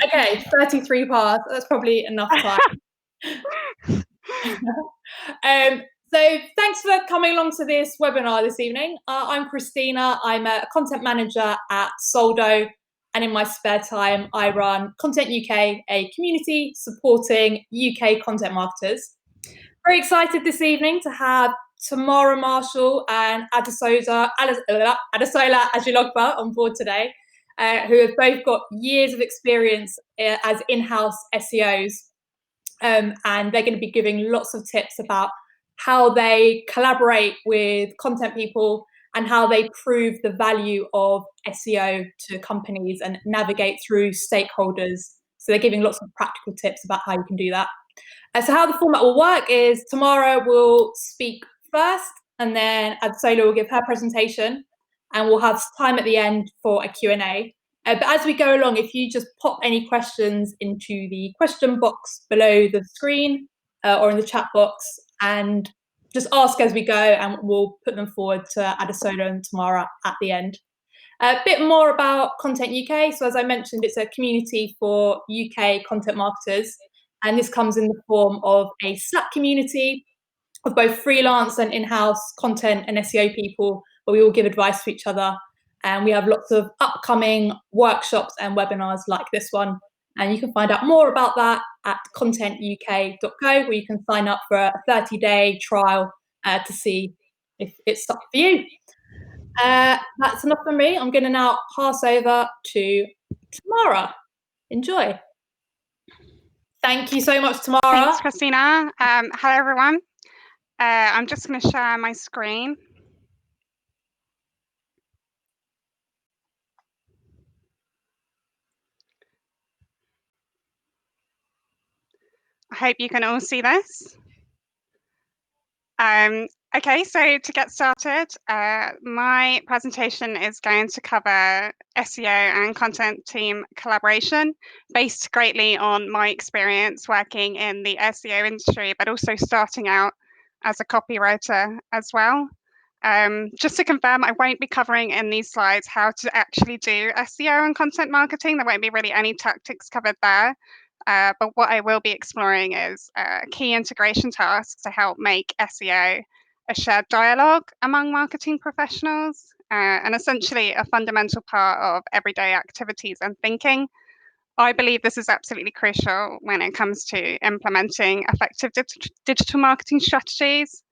Okay, 33 parts. That's probably enough time. So thanks for coming along to this webinar this evening. I'm Christina. I'm a content manager at Soldo, and in my spare time, I run ContentUK, a community supporting UK content marketers. Very excited this evening to have Tamara Marshall and Adesola Ajilogba on board today, who have both got years of experience as in-house SEOs. And they're going to be giving lots of tips about how they collaborate with content people and how they prove the value of SEO to companies and navigate through stakeholders. So they're giving lots of practical tips about how you can do that. So how the format will work is Tamara will speak first, and then Adesola will give her presentation, and we'll have time at the end for a Q&A. But as we go along, if you just pop any questions into the question box below the screen or in the chat box, and just ask as we go, and we'll put them forward to Adesola and Tamara at the end. A bit more about ContentUK. So as I mentioned, it's a community for UK content marketers, and this comes in the form of a Slack community of both freelance and in-house content and SEO people, where we all give advice to each other. And we have lots of upcoming workshops and webinars like this one. And you can find out more about that at contentuk.co, where you can sign up for a 30-day trial to see if it's something for you. That's enough from me. I'm going to now pass over to Tamara. Enjoy. Thank you so much, Tamara. Thanks, Christina. Hello, everyone. I'm just going to share my screen. I hope you can all see this. Okay, so to get started, my presentation is going to cover SEO and content team collaboration, based greatly on my experience working in the SEO industry, but also starting out as a copywriter as well. Just to confirm, I won't be covering in these slides how to actually do SEO and content marketing. There won't be really any tactics covered there. But what I will be exploring is key integration tasks to help make SEO a shared dialogue among marketing professionals, and essentially a fundamental part of everyday activities and thinking. I believe this is absolutely crucial when it comes to implementing effective digital marketing strategies.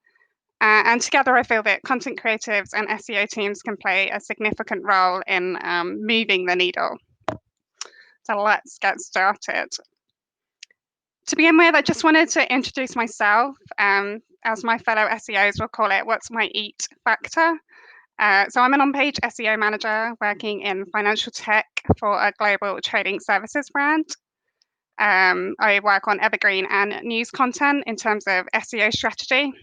And together, I feel that content creatives and SEO teams can play a significant role in moving the needle. So let's get started. To begin with, I just wanted to introduce myself. As my fellow SEOs will call it, what's my EAT factor? So I'm an on-page SEO manager working in financial tech for a global trading services brand. I work on evergreen and news content in terms of SEO strategy.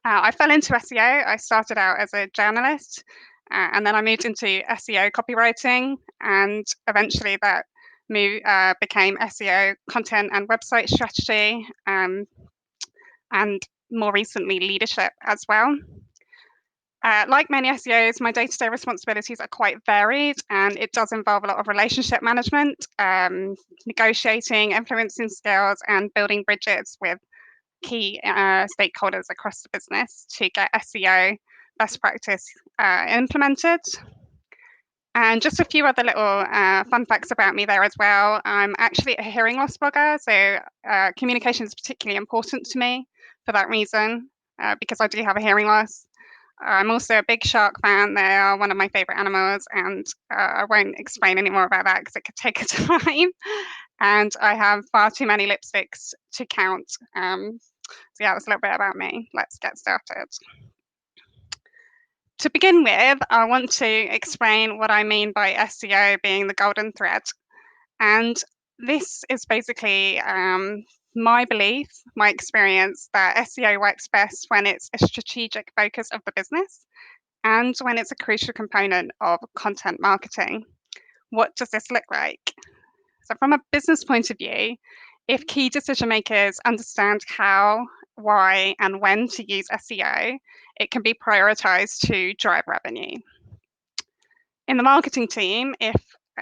I fell into SEO. I started out as a journalist, and then I moved into SEO copywriting, and eventually that became SEO content and website strategy, and more recently leadership as well. Like many SEOs, my day-to-day responsibilities are quite varied, and it does involve a lot of relationship management, negotiating, influencing skills, and building bridges with key stakeholders across the business to get SEO best practice implemented. And just a few other little fun facts about me there as well. I'm actually a hearing loss blogger, so communication is particularly important to me for that reason, because I do have a hearing loss. I'm also a big shark fan. They are one of my favorite animals, and I won't explain any more about that because it could take a time. And I have far too many lipsticks to count. So yeah, that's a little bit about me. Let's get started. To begin with, I want to explain what I mean by SEO being the golden thread. And this is basically my belief, my experience, that SEO works best when it's a strategic focus of the business and when it's a crucial component of content marketing. What does this look like? So from a business point of view, if key decision makers understand how, why, and when to use SEO, it can be prioritized to drive revenue. In the marketing team, if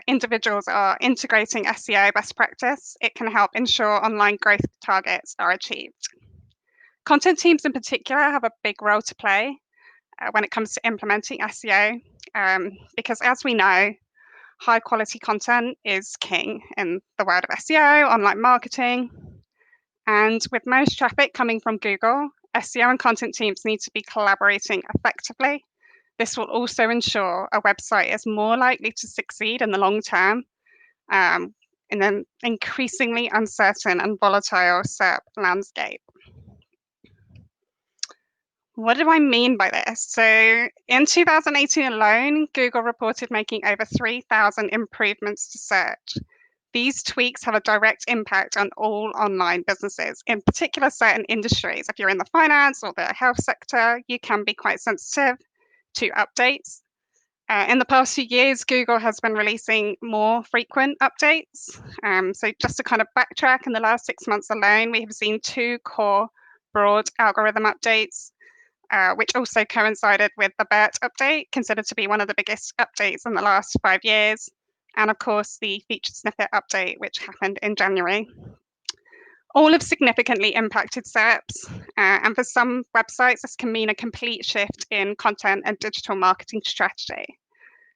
individuals are integrating SEO best practice, it can help ensure online growth targets are achieved. Content teams in particular have a big role to play when it comes to implementing SEO, because as we know, high quality content is king in the world of SEO, online marketing. And with most traffic coming from Google, SEO and content teams need to be collaborating effectively. This will also ensure a website is more likely to succeed in the long term in an increasingly uncertain and volatile SERP landscape. What do I mean by this? So in 2018 alone, Google reported making over 3,000 improvements to search. These tweaks have a direct impact on all online businesses, in particular certain industries. If you're in the finance or the health sector, you can be quite sensitive to updates. In the past few years, Google has been releasing more frequent updates. So just to kind of backtrack, in the last 6 months alone, we have seen 2 core broad algorithm updates, which also coincided with the BERT update, considered to be one of the biggest updates in the last 5 years. And of course, the featured snippet update, which happened in January. All have significantly impacted SERPs, and for some websites, this can mean a complete shift in content and digital marketing strategy.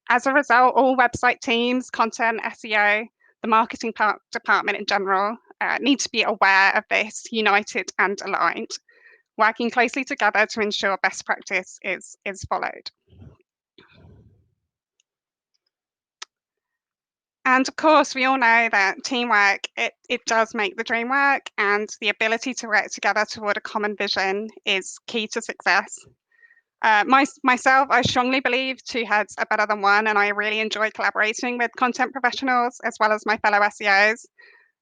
As a result, all website teams, content, SEO, the marketing department in general, need to be aware of this, united and aligned, working closely together to ensure best practice is followed. And of course, we all know that teamwork, it does make the dream work, and the ability to work together toward a common vision is key to success. Myself, I strongly believe 2 heads are better than 1, and I really enjoy collaborating with content professionals as well as my fellow SEOs.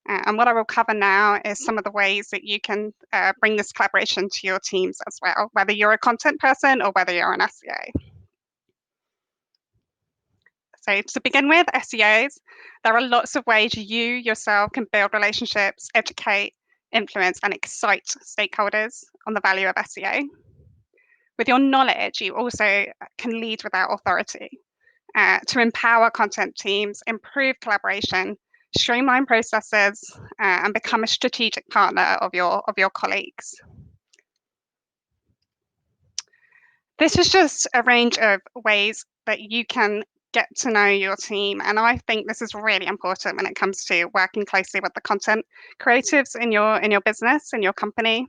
And what I will cover now is some of the ways that you can bring this collaboration to your teams as well, whether you're a content person or whether you're an SEO. So to begin with, SEOs, there are lots of ways you yourself can build relationships, educate, influence, and excite stakeholders on the value of SEO. With your knowledge, you also can lead without authority to empower content teams, improve collaboration, streamline processes, and become a strategic partner of your colleagues. This is just a range of ways that you can get to know your team, and I think this is really important when it comes to working closely with the content creatives in your business, in your company.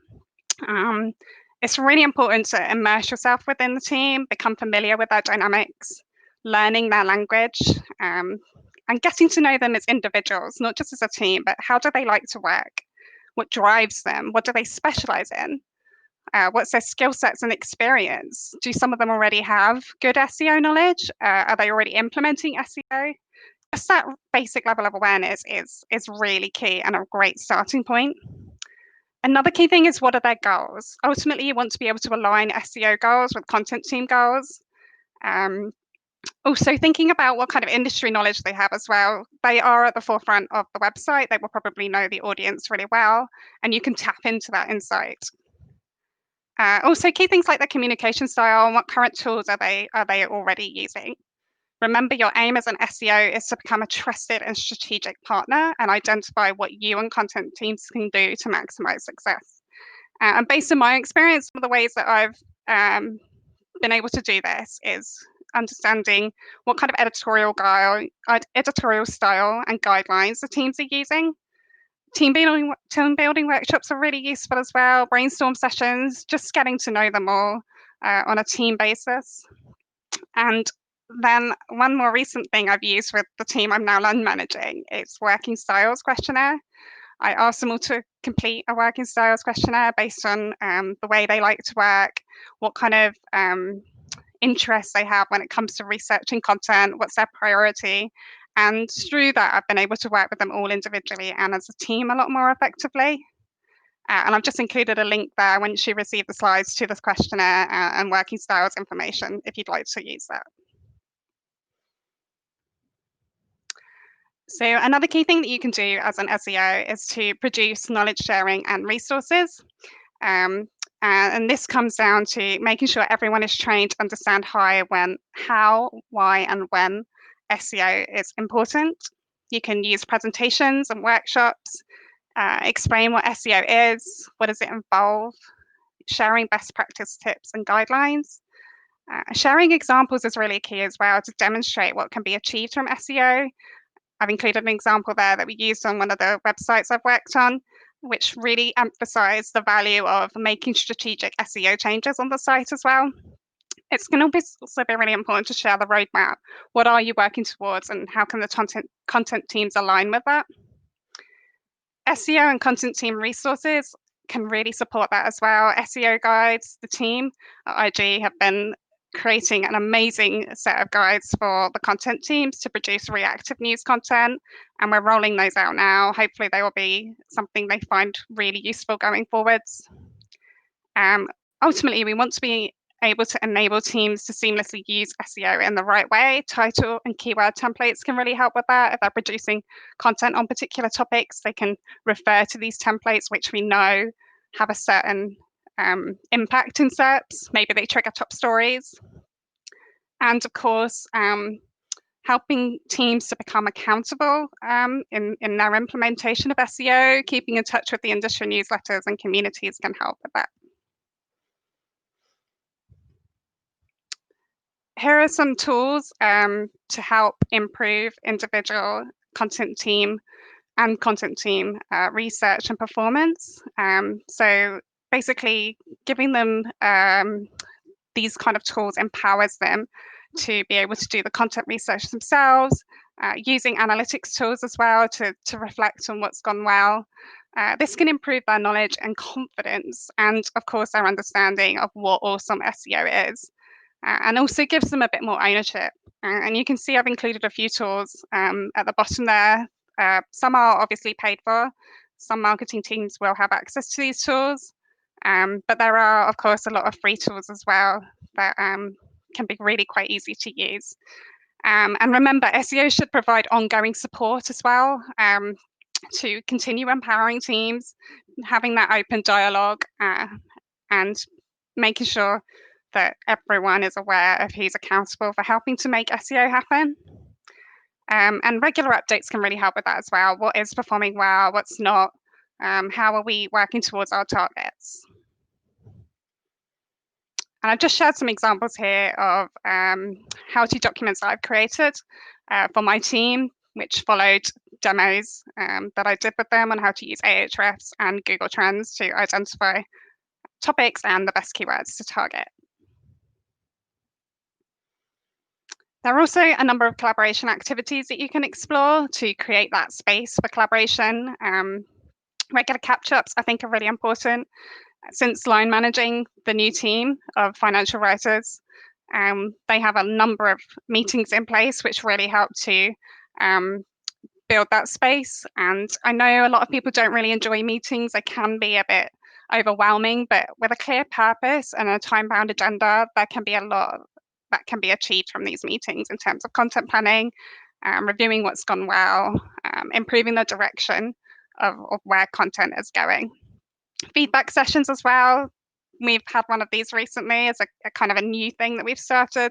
It's really important to immerse yourself within the team, become familiar with their dynamics, learning their language, and getting to know them as individuals, not just as a team, but how do they like to work? What drives them? What do they specialize in? What's their skill sets and experience? Do some of them already have good SEO knowledge? Are they already implementing SEO? Just that basic level of awareness is really key and a great starting point. Another key thing is, what are their goals? Ultimately, you want to be able to align SEO goals with content team goals. Also thinking about what kind of industry knowledge they have as well. They are at the forefront of the website. They will probably know the audience really well, and you can tap into that insight. Also, key things like their communication style and what current tools are they already using. Remember, your aim as an SEO is to become a trusted and strategic partner and identify what you and content teams can do to maximize success. And based on my experience, some of the ways that I've been able to do this is understanding what kind of editorial style and guidelines the teams are using. Team building workshops are really useful as well. Brainstorm sessions, just getting to know them all on a team basis. And then one more recent thing I've used with the team I'm now managing is working styles questionnaire. I asked them all to complete a working styles questionnaire based on the way they like to work, what kind of interests they have when it comes to researching content, what's their priority. And through that, I've been able to work with them all individually and as a team a lot more effectively. And I've just included a link there once you receive the slides to this questionnaire and working styles information if you'd like to use that. So another key thing that you can do as an SEO is to produce knowledge sharing and resources. And this comes down to making sure everyone is trained to understand how, why, and when SEO is important. You can use presentations and workshops, explain what SEO is, what does it involve, sharing best practice tips and guidelines. Sharing examples is really key as well to demonstrate what can be achieved from SEO. I've included an example there that we used on one of the websites I've worked on, which really emphasised the value of making strategic SEO changes on the site as well. It's going to also be really important to share the roadmap. What are you working towards, and how can the content teams align with that? SEO and content team resources can really support that as well. SEO guides, the team at IG have been creating an amazing set of guides for the content teams to produce reactive news content, and we're rolling those out now. Hopefully they will be something they find really useful going forwards. Ultimately, we want to be able to enable teams to seamlessly use SEO in the right way. Title and keyword templates can really help with that. If they're producing content on particular topics, they can refer to these templates, which we know have a certain impact in SERPs. Maybe they trigger top stories. And of course, helping teams to become accountable in their implementation of SEO, keeping in touch with the industry newsletters and communities can help with that. Here are some tools to help improve individual content team and content team research and performance. So basically giving them these kind of tools empowers them to be able to do the content research themselves, using analytics tools as well to reflect on what's gone well. This can improve their knowledge and confidence, and of course their understanding of what awesome SEO is. And also gives them a bit more ownership. And you can see I've included a few tools at the bottom there. Some are obviously paid for. Some marketing teams will have access to these tools. But there are, of course, a lot of free tools as well that can be really quite easy to use. And remember, SEO should provide ongoing support as well to continue empowering teams, having that open dialogue and making sure that everyone is aware of who's accountable for helping to make SEO happen. And regular updates can really help with that as well. What is performing well, what's not, how are we working towards our targets? And I've just shared some examples here of how-to documents that I've created for my team, which followed demos that I did with them on how to use Ahrefs and Google Trends to identify topics and the best keywords to target. There are also a number of collaboration activities that you can explore to create that space for collaboration. Regular catch-ups, I think, are really important. Since line managing the new team of financial writers, they have a number of meetings in place which really help to build that space. And I know a lot of people don't really enjoy meetings. They can be a bit overwhelming, but with a clear purpose and a time-bound agenda, there can be a lot that can be achieved from these meetings in terms of content planning, reviewing what's gone well, improving the direction of where content is going. Feedback sessions as well. We've had one of these recently as a kind of a new thing that we've started,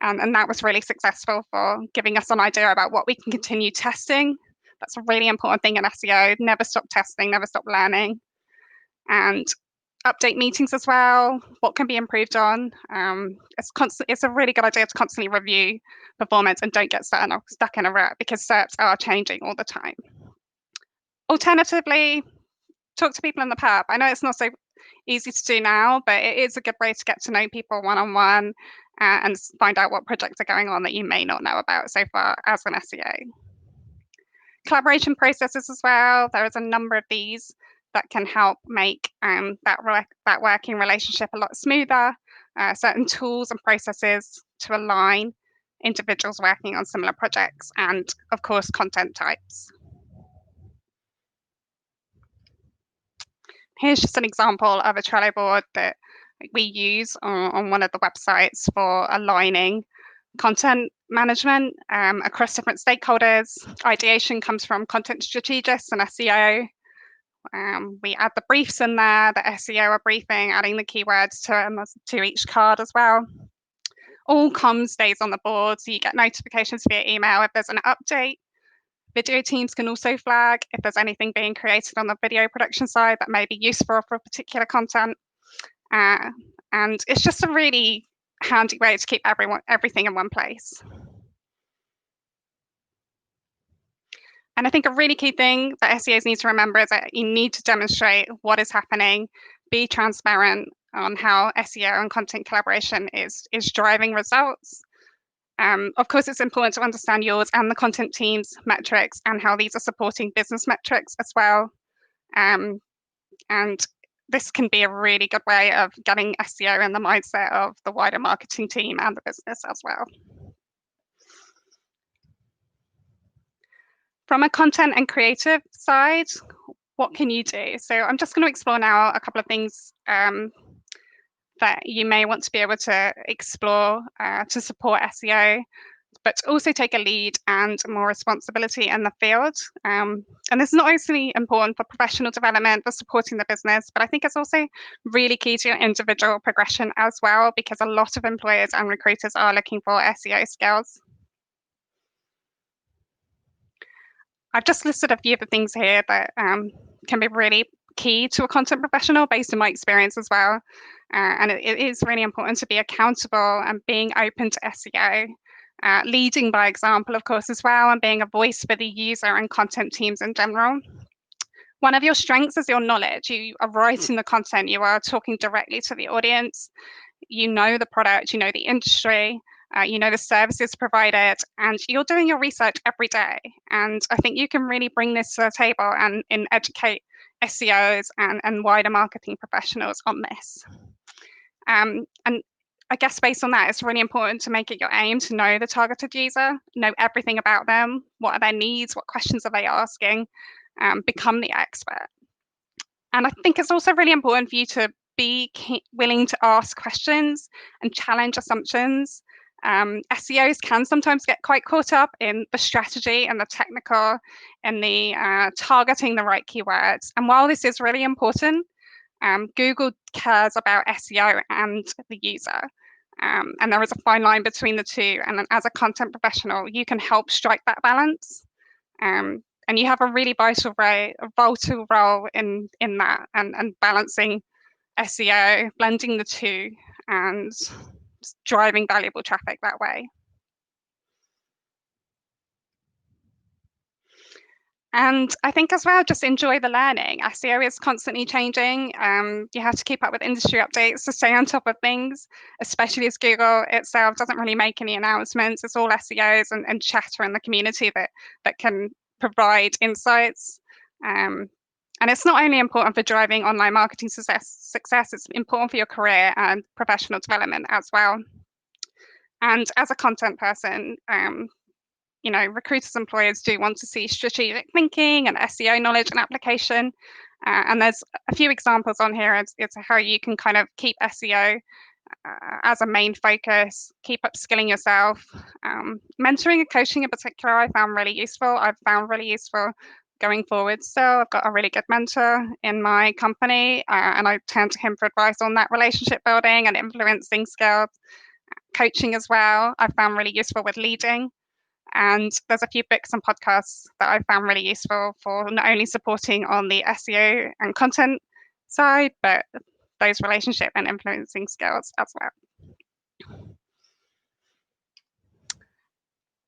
and that was really successful for giving us an idea about what we can continue testing. That's a really important thing in SEO. Never stop testing, never stop learning. And update meetings as well, what can be improved on. It's a really good idea to constantly review performance and don't get stuck in a rut, because SERPs are changing all the time. Alternatively, talk to people in the pub. I know it's not so easy to do now, but it is a good way to get to know people one-on-one and find out what projects are going on that you may not know about so far as an SEO. Collaboration processes as well. There is a number of these that can help make that working relationship a lot smoother, certain tools and processes to align individuals working on similar projects, and of course content types. Here's just an example of a Trello board that we use on one of the websites for aligning content management across different stakeholders. Ideation comes from content strategists and SEO. We add the briefs in there, the SEO are briefing, adding the keywords to each card as well. All comms stays on the board, so you get notifications via email if there's an update. Video teams can also flag if there's anything being created on the video production side that may be useful for particular content. And it's just a really handy way to keep everything in one place. And I think a really key thing that SEOs need to remember is that you need to demonstrate what is happening, be transparent on how SEO and content collaboration is driving results. Of course, it's important to understand yours and the content team's metrics and how these are supporting business metrics as well. And this can be a really good way of getting SEO in the mindset of the wider marketing team and the business as well. From a content and creative side, what can you do? So I'm just going to explore now a couple of things that you may want to be able to explore to support SEO, but also take a lead and more responsibility in the field. And this is not only important for professional development, for supporting the business, but I think it's also really key to your individual progression as well, because a lot of employers and recruiters are looking for SEO skills. I've just listed a few of the things here that can be really key to a content professional based on my experience as well. And it is really important to be accountable and being open to SEO, leading by example, of course, as well, and being a voice for the user and content teams in general. One of your strengths is your knowledge. You are writing the content, you are talking directly to the audience, you know the product, you know the industry, you know the services provided, and you're doing your research every day. And I think you can really bring this to the table and educate SEOs and wider marketing professionals on this. And I guess based on that, it's really important to make it your aim to know the targeted user, know everything about them, what are their needs, what questions are they asking, become the expert. And I think it's also really important for you to be willing to ask questions and challenge assumptions. SEOs can sometimes get quite caught up in the strategy and the technical and the targeting the right keywords. And while this is really important, Google cares about SEO and the user. And there is a fine line between the two. And as a content professional, you can help strike that balance. And you have a really vital role in that and balancing SEO, blending the two, and driving valuable traffic that way. And I think as well, just enjoy the learning. SEO is constantly changing. You have to keep up with industry updates to stay on top of things, especially as Google itself doesn't really make any announcements. It's all SEOs and chatter in the community that can provide insights. And it's not only important for driving online marketing success, it's important for your career and professional development as well. And as a content person, you know, recruiters, employers do want to see strategic thinking and SEO knowledge and application. And there's a few examples on here as to how you can kind of keep SEO as a main focus, keep upskilling yourself. Mentoring and coaching in particular, I found really useful. I've found really useful going forward. So I've got a really good mentor in my company, and I turn to him for advice on that relationship building and influencing skills. Coaching as well, I found really useful with leading. And there's a few books and podcasts that I found really useful for not only supporting on the SEO and content side, but those relationship and influencing skills as well.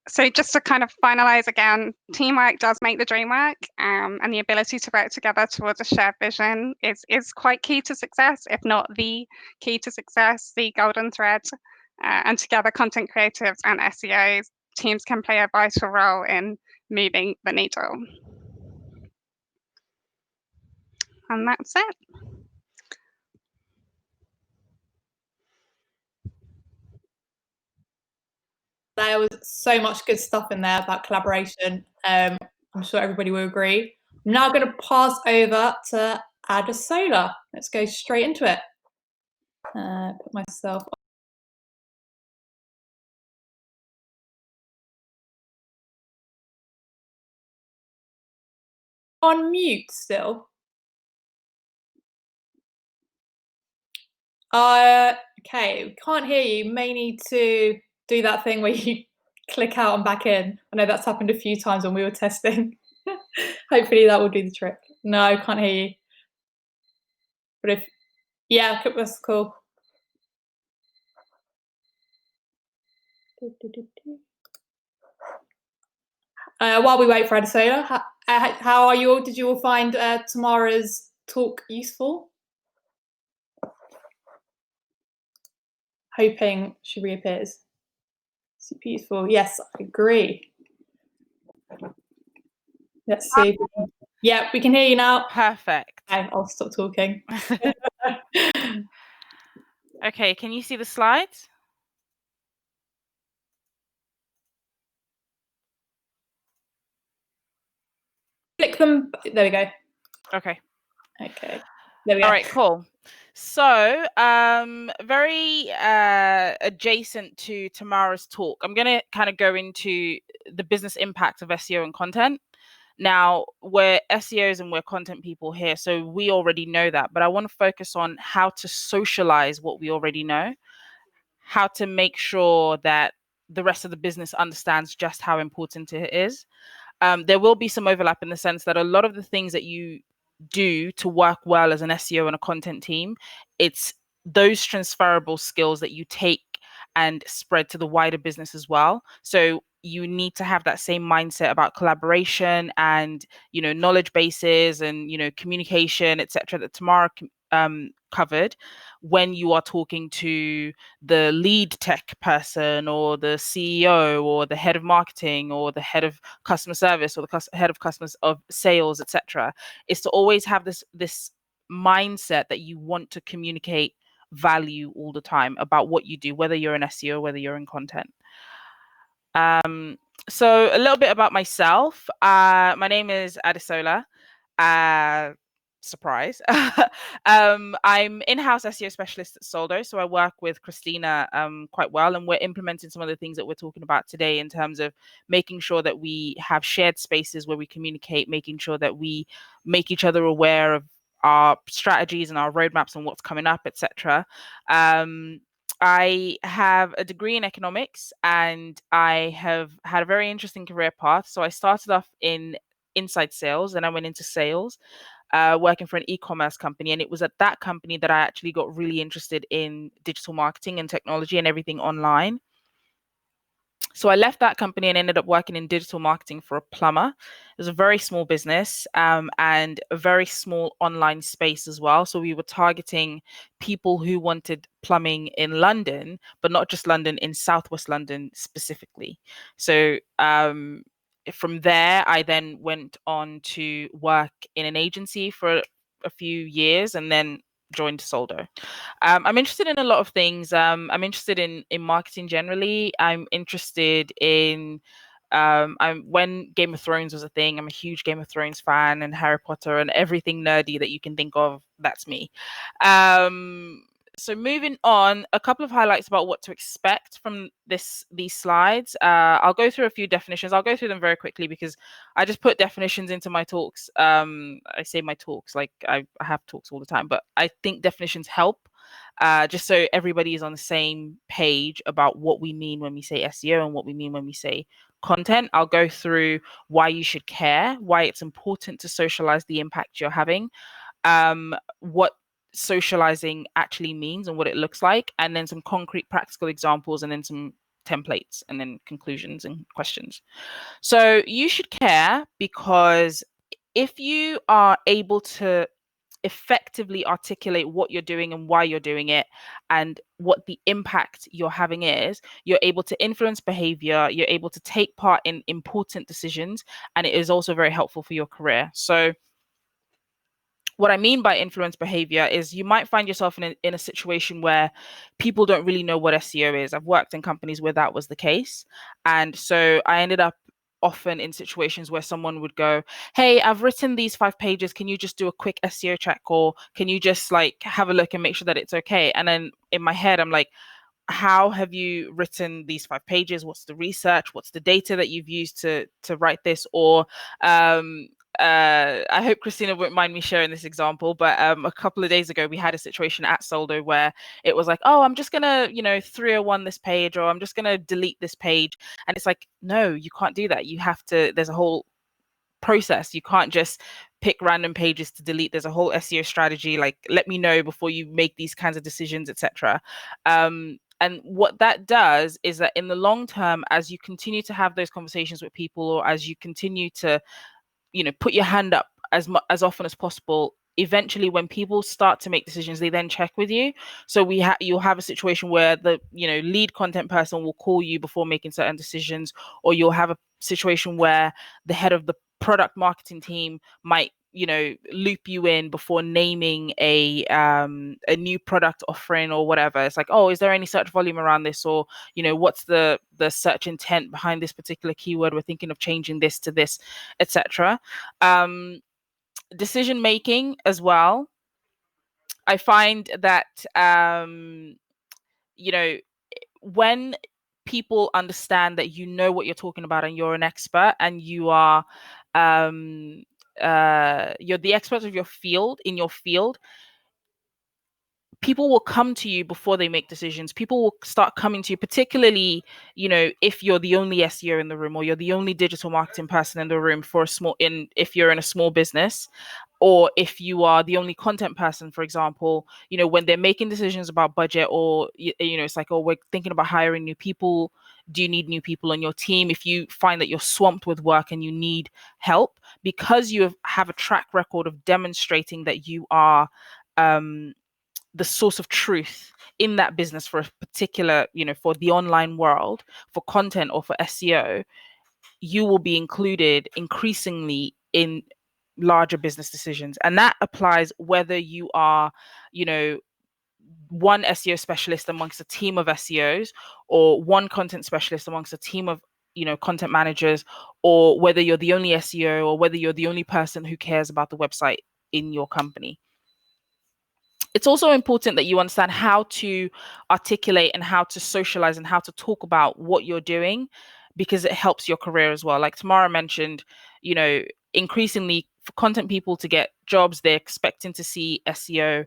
So just to kind of finalize again, teamwork does make the dream work, and the ability to work together towards a shared vision is quite key to success, if not the key to success, the golden thread. And together, content creatives and SEOs teams can play a vital role in moving the needle. And that's it. There was so much good stuff in there about collaboration. I'm sure everybody will agree. I'm now going to pass over to Adesola. Let's go straight into it. Put myself on mute still. Okay, we can't hear you. May need to do that thing where you click out and back in. I know that's happened a few times when we were testing. Hopefully that will do the trick. No, can't hear you. But if, yeah, that's cool. While we wait for Adesola, how are you all? Did you all find Tamara's talk useful? Hoping she reappears. Super useful. Yes, I agree. Let's see. Yeah, we can hear you now. Perfect. Okay, I'll stop talking. Okay, can you see the slides? Click them. There we go. Okay. Okay. There we go. All right, cool. So, very adjacent to Tamara's talk, I'm going to kind of go into the business impact of SEO and content. Now, we're SEOs and we're content people here, so we already know that, but I want to focus on how to socialize what we already know, how to make sure that the rest of the business understands just how important it is. There will be some overlap in the sense that a lot of the things that you do to work well as an SEO and a content team, it's those transferable skills that you take and spread to the wider business as well. So you need to have that same mindset about collaboration and, you know, knowledge bases and, you know, communication, etc., that Tamara covered when you are talking to the lead tech person or the CEO or the head of marketing or the head of customer service or the head of customers of sales, etc., is to always have this mindset that you want to communicate value all the time about what you do, whether you're an SEO, whether you're in content. So a little bit about myself. My name is Adesola. Surprise. I'm in-house SEO specialist at Soldo, so I work with Christina quite well, and we're implementing some of the things that we're talking about today in terms of making sure that we have shared spaces where we communicate, making sure that we make each other aware of our strategies and our roadmaps and what's coming up, etc. I have a degree in economics and I have had a very interesting career path. So I started off in inside sales and I went into sales, working for an e-commerce company. And it was at that company that I actually got really interested in digital marketing and technology and everything online. So I left that company and ended up working in digital marketing for a plumber. It was a very small business and a very small online space as well. So we were targeting people who wanted plumbing in London, but not just London, in Southwest London specifically. So from there, I then went on to work in an agency for a few years and then joined Soldo. I'm interested in a lot of things. I'm interested in marketing generally. I'm interested in when Game of Thrones was a thing. I'm a huge Game of Thrones fan and Harry Potter and everything nerdy that you can think of. That's me. So moving on, a couple of highlights about what to expect from these slides. I'll go through a few definitions. I'll go through them very quickly because I just put definitions into my talks. I say my talks like I have talks all the time, but I think definitions help just so everybody is on the same page about what we mean when we say SEO and what we mean when we say content. I'll go through why you should care, why it's important to socialize the impact you're having, what socializing actually means and what it looks like, and then some concrete practical examples, and then some templates, and then conclusions and questions. So you should care because if you are able to effectively articulate what you're doing and why you're doing it and what the impact you're having is, you're able to influence behavior, you're able to take part in important decisions, and it is also very helpful for your career. So what I mean by influence behavior is you might find yourself in a situation where people don't really know what SEO is. I've worked in companies where that was the case. And so I ended up often in situations where someone would go, hey, I've written these 5 pages. Can you just do a quick SEO check? Or can you just like have a look and make sure that it's okay? And then in my head, I'm like, how have you written these 5 pages? What's the research? What's the data that you've used to write this? Or I hope Christina won't mind me sharing this example, but a couple of days ago we had a situation at Soldo where it was like, oh, I'm just gonna, 301 this page, or I'm just gonna delete this page. And it's like, no, you can't do that. You have to, there's a whole process. You can't just pick random pages to delete. There's a whole SEO strategy. Like, let me know before you make these kinds of decisions, etc. And what that does is that in the long term, as you continue to have those conversations with people, or as you continue to, put your hand up as often as possible, eventually when people start to make decisions, they then check with you. So you'll have a situation where the lead content person will call you before making certain decisions, or you'll have a situation where the head of the product marketing team might loop you in before naming a new product offering or whatever. It's like, oh, is there any search volume around this, or what's the search intent behind this particular keyword? We're thinking of changing this to this, etc. Decision making as well. I find that when people understand that what you're talking about and you're an expert, and you are you're the expert of your field, in your field, people will come to you before they make decisions. People will start coming to you, particularly, if you're the only SEO in the room, or you're the only digital marketing person in the room if you're in a small business, or if you are the only content person, for example, when they're making decisions about budget, or, it's like, oh, we're thinking about hiring new people. Do you need new people on your team? If you find that you're swamped with work and you need help, because you have a track record of demonstrating that you are, the source of truth in that business for a particular, for the online world, for content or for SEO, you will be included increasingly in larger business decisions. And that applies whether you are, one SEO specialist amongst a team of SEOs, or one content specialist amongst a team of, content managers, or whether you're the only SEO, or whether you're the only person who cares about the website in your company. It's also important that you understand how to articulate and how to socialize and how to talk about what you're doing, because it helps your career as well. Like Tamara mentioned, increasingly for content people to get jobs, they're expecting to see SEO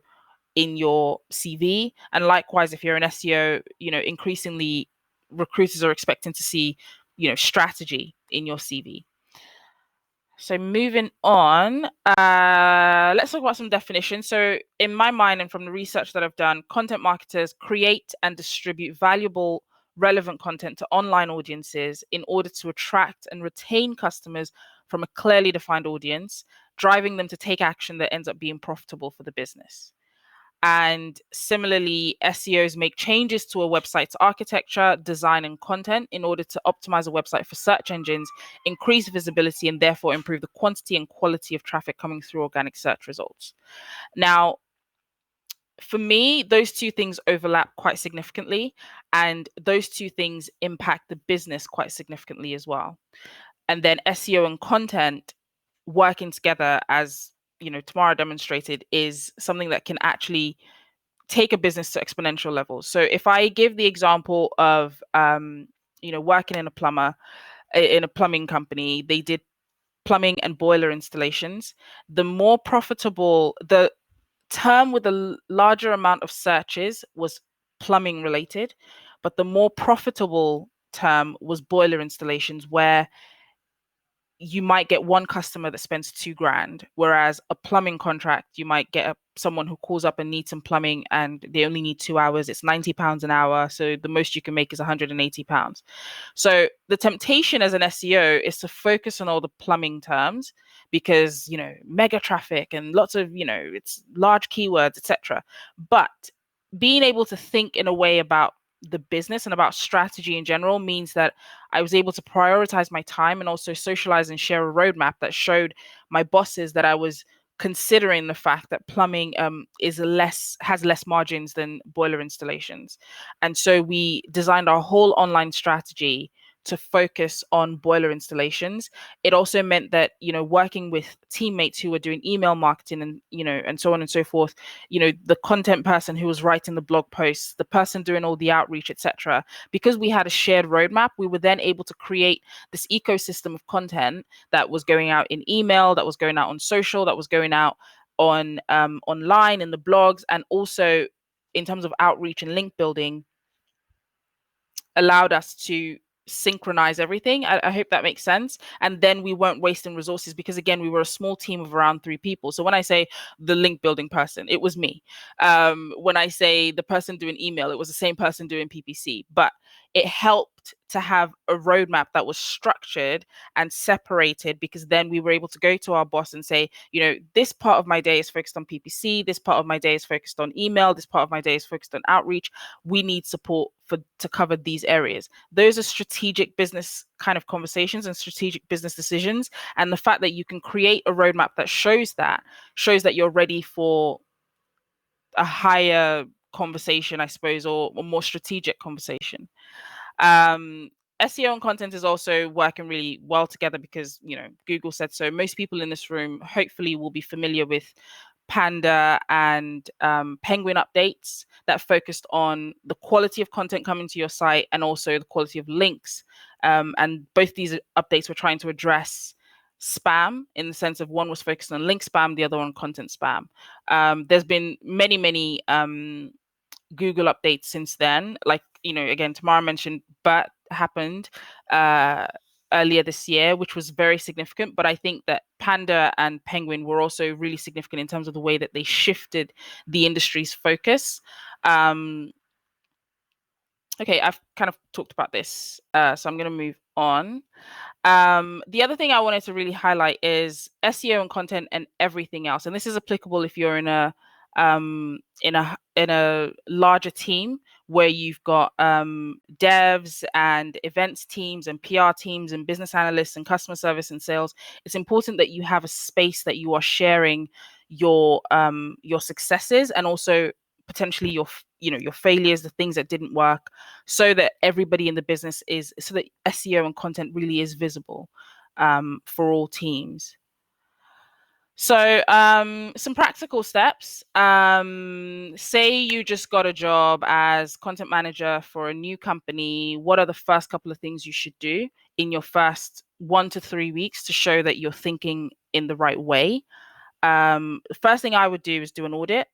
in your CV. And likewise, if you're an SEO, increasingly recruiters are expecting to see, strategy in your CV. So moving on, let's talk about some definitions. So in my mind, and from the research that I've done, content marketers create and distribute valuable, relevant content to online audiences in order to attract and retain customers from a clearly defined audience, driving them to take action that ends up being profitable for the business. And similarly, SEOs make changes to a website's architecture, design, and content in order to optimize a website for search engines, increase visibility, and therefore improve the quantity and quality of traffic coming through organic search results. Now, for me, those two things overlap quite significantly, and those two things impact the business quite significantly as well. And then SEO and content working together, as Tamara demonstrated, is something that can actually take a business to exponential levels. So if I give the example of working in a plumbing company, they did plumbing and boiler installations. The more profitable, the term with a larger amount of searches was plumbing related, but the more profitable term was boiler installations, where you might get one customer that spends $2,000, whereas a plumbing contract, you might get someone who calls up and needs some plumbing and they only need 2 hours. It's £90 an hour. So the most you can make is £180. So the temptation as an SEO is to focus on all the plumbing terms, because, mega traffic and lots of, it's large keywords, etc. But being able to think in a way about the business and about strategy in general means that I was able to prioritize my time and also socialize and share a roadmap that showed my bosses that I was considering the fact that plumbing has less margins than boiler installations. And so we designed our whole online strategy to focus on boiler installations. It also meant that, working with teammates who were doing email marketing and, and so on and so forth, the content person who was writing the blog posts, the person doing all the outreach, etc. Because we had a shared roadmap, we were then able to create this ecosystem of content that was going out in email, that was going out on social, that was going out on online in the blogs, and also in terms of outreach and link building, allowed us to synchronize everything. I hope that makes sense. And then we weren't wasting resources because, again, we were a small team of around 3 people. So when I say the link building person, it was me. When I say the person doing email, it was the same person doing PPC. But it helped to have a roadmap that was structured and separated, because then we were able to go to our boss and say, this part of my day is focused on PPC, this part of my day is focused on email, this part of my day is focused on outreach. We need support to cover these areas. Those are strategic business kind of conversations and strategic business decisions. And the fact that you can create a roadmap that shows that you're ready for a higher conversation, I suppose, or a more strategic conversation. SEO and content is also working really well together because, Google said so. Most people in this room hopefully will be familiar with Panda and Penguin updates that focused on the quality of content coming to your site and also the quality of links. And both these updates were trying to address spam, in the sense of one was focused on link spam, the other on content spam. There's been many Google updates since then. Like, again, Tamara mentioned, but happened earlier this year, which was very significant. But I think that Panda and Penguin were also really significant in terms of the way that they shifted the industry's focus. Okay, I've kind of talked about this, so I'm going to move on. The other thing I wanted to really highlight is SEO and content and everything else, and this is applicable if you're in a larger team where you've got devs and events teams and PR teams and business analysts and customer service and sales. It's important that you have a space that you are sharing your successes and also potentially your failures, the things that didn't work, so that everybody in the business so that SEO and content really is visible for all teams. So some practical steps. Say you just got a job as content manager for a new company. What are the first couple of things you should do in your first 1 to 3 weeks to show that you're thinking in the right way? The first thing I would do is do an audit.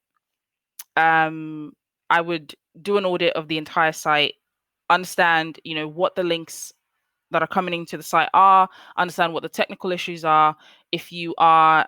I would do an audit of the entire site, understand, what the links that are coming into the site are, understand what the technical issues are. If you are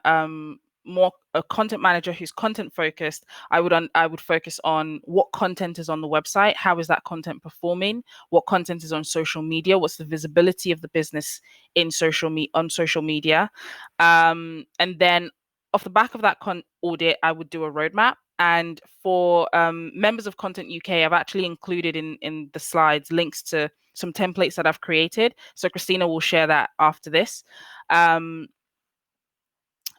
more a content manager who's content focused, I would focus on what content is on the website, how is that content performing, what content is on social media, what's the visibility of the business in social media, and then off the back of that audit, I would do a roadmap. And for members of ContentUK, I've actually included in the slides links to some templates that I've created. So Christina will share that after this. I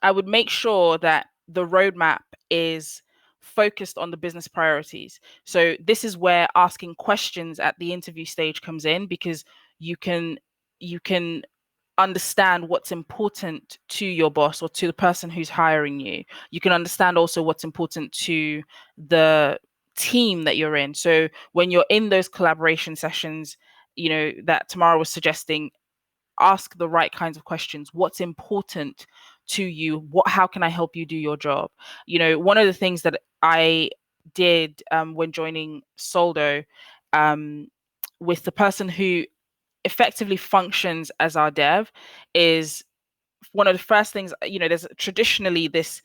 would make sure that the roadmap is focused on the business priorities. So this is where asking questions at the interview stage comes in, because you can understand what's important to your boss or to the person who's hiring you. You can understand also what's important to the team that you're in. So when you're in those collaboration sessions, that Tamara was suggesting, ask the right kinds of questions. What's important to you? How can I help you do your job? One of the things that I did when joining Soldo, with the person who effectively functions as our dev, is one of the first things, there's traditionally this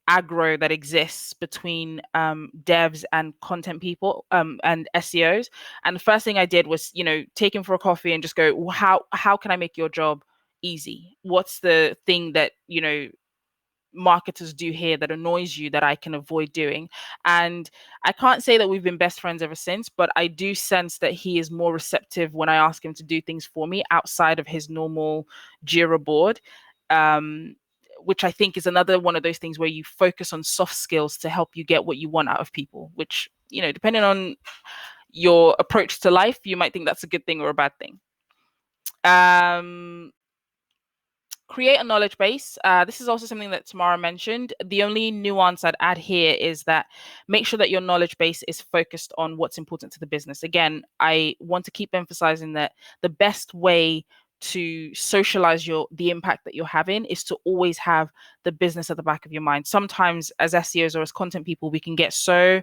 aggro that exists between devs and content people and SEOs. And the first thing I did was, take him for a coffee and just go, well, how can I make your job easy? What's the thing that, marketers do here that annoys you that I can avoid doing? And I can't say that we've been best friends ever since, but I do sense that he is more receptive when I ask him to do things for me outside of his normal Jira board, which I think is another one of those things where you focus on soft skills to help you get what you want out of people, which, depending on your approach to life, you might think that's a good thing or a bad thing. Create a knowledge base. This is also something that Tamara mentioned. The only nuance I'd add here is that make sure that your knowledge base is focused on what's important to the business. Again, I want to keep emphasizing that the best way to socialize the impact that you're having is to always have the business at the back of your mind. Sometimes as SEOs or as content people, we can get so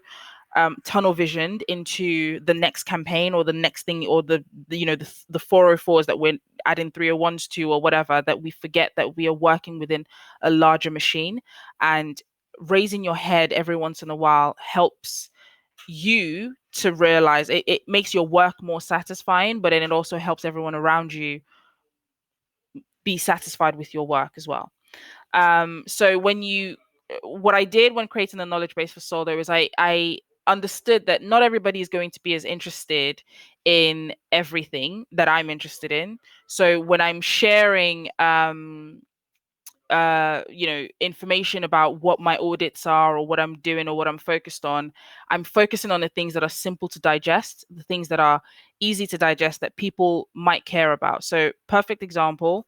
tunnel visioned into the next campaign or the next thing, or the 404s that we're adding 301s to or whatever, that we forget that we are working within a larger machine. And raising your head every once in a while helps you to realize it makes your work more satisfying, but then it also helps everyone around you be satisfied with your work as well. So what I did when creating the knowledge base for Soldo is I understood that not everybody is going to be as interested in everything that I'm interested in. So when I'm sharing information about what my audits are or what I'm doing or what I'm focused on, I'm focusing on the things that are simple to digest, the things that are easy to digest that people might care about. So perfect example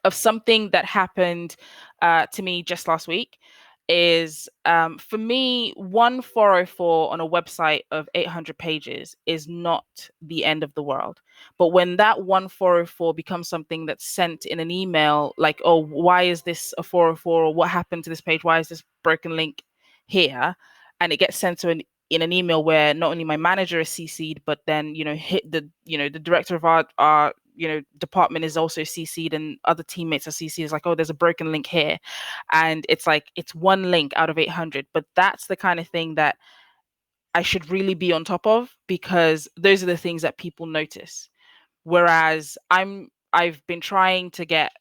of something that happened to me just last week is, for me, 1404 on a website of 800 pages is not the end of the world. But when that 1404 becomes something that's sent in an email, like, oh, why is this a 404, or what happened to this page, why is this broken link here, and it gets sent to in an email where not only my manager is CC'd, but then hit the director of our department is also CC'd, and other teammates are CC'd. It's like, oh, there's a broken link here, and it's like it's one link out of 800. But that's the kind of thing that I should really be on top of, because those are the things that people notice. Whereas I've been trying to get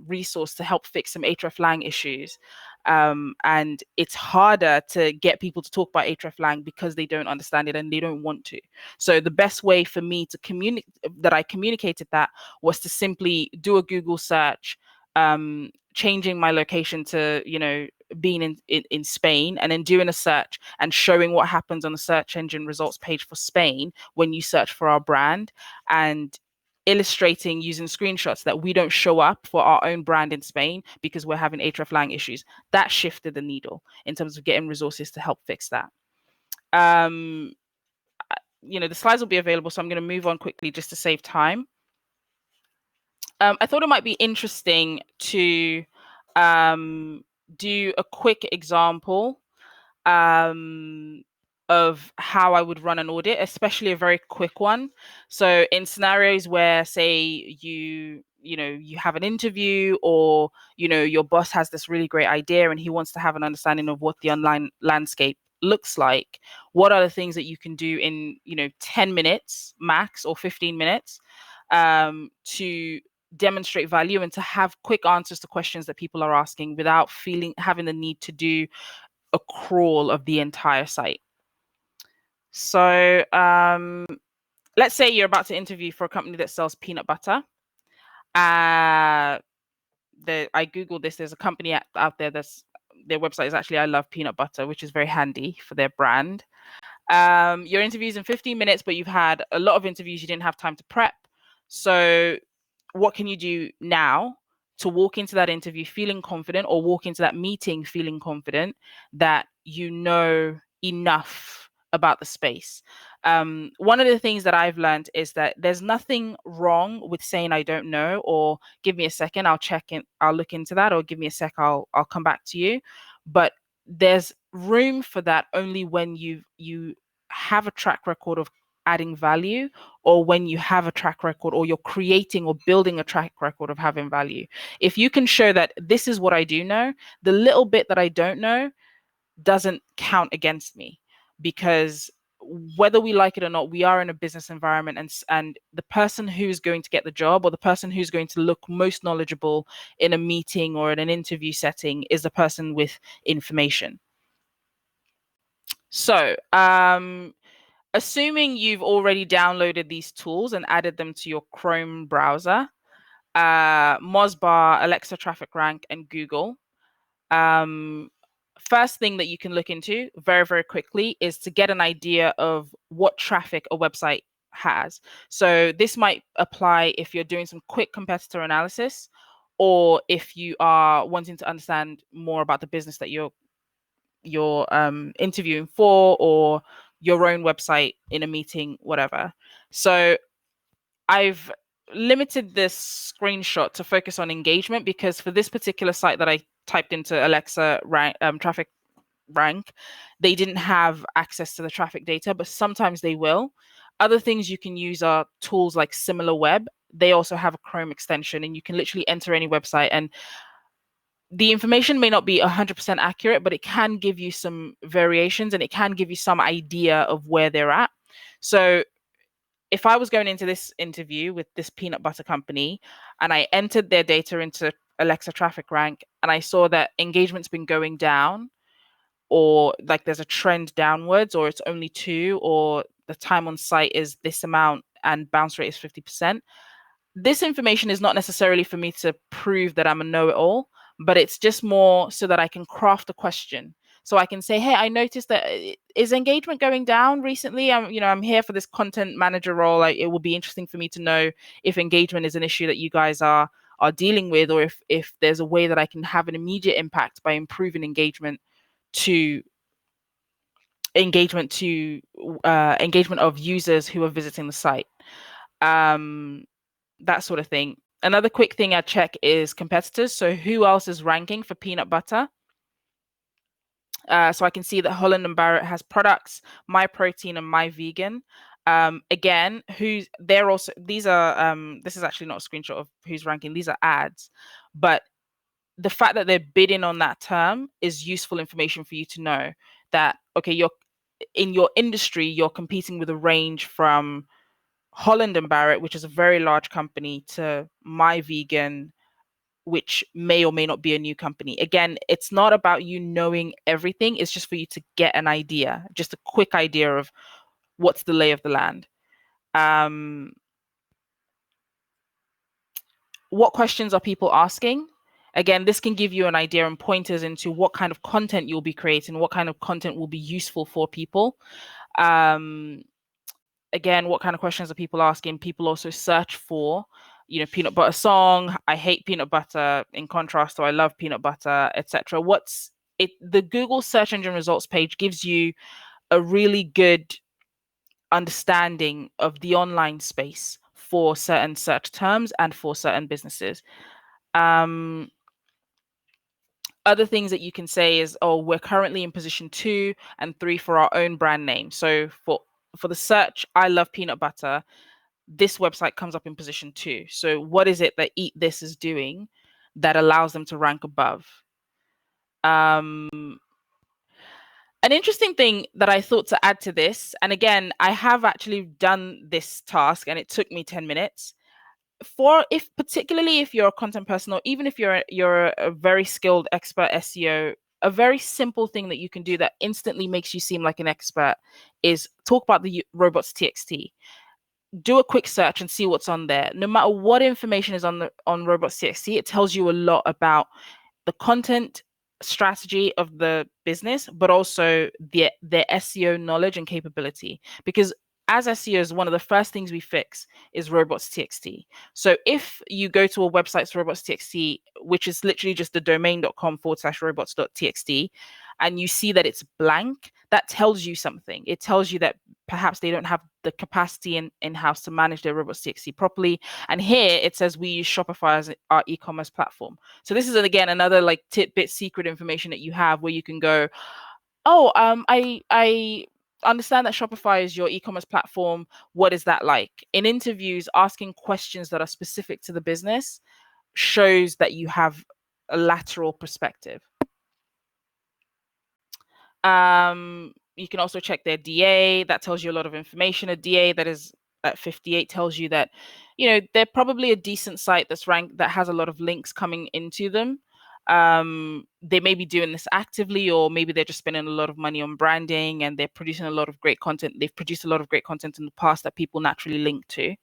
resource to help fix some hreflang issues, and it's harder to get people to talk about hreflang because they don't understand it and they don't want to. So the best way for me to communicated that was to simply do a Google search, changing my location to being in Spain, and then doing a search and showing what happens on the search engine results page for Spain when you search for our brand, and illustrating using screenshots that we don't show up for our own brand in Spain because we're having hreflang issues. That shifted the needle in terms of getting resources to help fix that. The slides will be available, so I'm going to move on quickly just to save time. I thought it might be interesting to do a quick example of how I would run an audit, especially a very quick one. So in scenarios where, say, you have an interview, or your boss has this really great idea and he wants to have an understanding of what the online landscape looks like, what are the things that you can do in 10 minutes max or 15 minutes to demonstrate value and to have quick answers to questions that people are asking without having the need to do a crawl of the entire site. So let's say you're about to interview for a company that sells peanut butter. I Googled this. There's a company out there their website is actually I Love Peanut Butter, which is very handy for their brand. Your interview's in 15 minutes, but you've had a lot of interviews. You didn't have time to prep. So what can you do now to walk into that interview feeling confident, or walk into that meeting feeling confident that you know enough about the space? One of the things that I've learned is that there's nothing wrong with saying I don't know, or give me a second, I'll check in, I'll look into that, or give me a sec, I'll come back to you. But there's room for that only when you have a track record of adding value, or when you have a track record, or you're creating or building a track record of having value. If you can show that this is what I do know, the little bit that I don't know doesn't count against me, because whether we like it or not, we are in a business environment, and the person who's going to get the job, or the person who's going to look most knowledgeable in a meeting or in an interview setting, is the person with information. So assuming you've already downloaded these tools and added them to your Chrome browser, Mozbar, Alexa Traffic Rank, and Google, first thing that you can look into very, very quickly is to get an idea of what traffic a website has. So this might apply if you're doing some quick competitor analysis, or if you are wanting to understand more about the business that you're interviewing for, or your own website in a meeting, whatever. So I've limited this screenshot to focus on engagement, because for this particular site that I typed into Alexa traffic rank, they didn't have access to the traffic data, but sometimes they will. Other things you can use are tools like SimilarWeb. They also have a Chrome extension, and you can literally enter any website, and the information may not be 100% accurate, but it can give you some variations, and it can give you some idea of where they're at. So if I was going into this interview with this peanut butter company and I entered their data into Alexa traffic rank, and I saw that engagement's been going down, or like there's a trend downwards, or it's only 2, or the time on site is this amount and bounce rate is 50%. This information is not necessarily for me to prove that I'm a know-it-all, but it's just more so that I can craft a question. So I can say, hey, I noticed that is engagement going down recently? I'm here for this content manager role. It will be interesting for me to know if engagement is an issue that you guys are dealing with, or if there's a way that I can have an immediate impact by improving engagement of users who are visiting the site. That sort of thing. Another quick thing I check is competitors. So who else is ranking for peanut butter? So I can see that Holland & Barrett has products, My Protein and My Vegan. Again, this is actually not a screenshot of who's ranking. These are ads, but the fact that they're bidding on that term is useful information for you to know that, okay, you're in your industry, you're competing with a range from Holland & Barrett, which is a very large company, to My Vegan, which may or may not be a new company. Again, it's not about you knowing everything. It's just for you to get an idea, just a quick idea of what's the lay of the land. What questions are people asking? Again, this can give you an idea and pointers into what kind of content you'll be creating, what kind of content will be useful for people. Again, what kind of questions are people asking? People also search for, peanut butter song, I hate peanut butter, in contrast to I love peanut butter, etc. The Google search engine results page gives you a really good understanding of the online space for certain search terms and for certain businesses. Other things that you can say is, we're currently in position 2 and 3 for our own brand name. So for the search, I love peanut butter, this website comes up in position 2. So what is it that Eat This is doing that allows them to rank above? An interesting thing that I thought to add to this, and again, I have actually done this task and it took me 10 minutes. Particularly if you're a content person, or even if you're a very skilled expert SEO, a very simple thing that you can do that instantly makes you seem like an expert is talk about the robots.txt. Do a quick search and see what's on there. No matter what information is on robots.txt, it tells you a lot about the content strategy of the business, but also their SEO knowledge and capability. Because as SEOs, one of the first things we fix is robots.txt. So if you go to a website's robots.txt, which is literally just the domain.com/robots.txt, and you see that it's blank, that tells you something. It tells you that perhaps they don't have the capacity in-house to manage their robots.txt properly. And here it says we use Shopify as our e-commerce platform. So this is, again, another like tidbit secret information that you have where you can go, I understand that Shopify is your e-commerce platform. What is that like? In interviews, asking questions that are specific to the business shows that you have a lateral perspective. You can also check their DA. That tells you a lot of information. A DA that is at 58 tells you that, they're probably a decent site that's ranked, that has a lot of links coming into them. They may be doing this actively, or maybe they're just spending a lot of money on branding and they're producing a lot of great content. They've produced a lot of great content in the past that people naturally link to.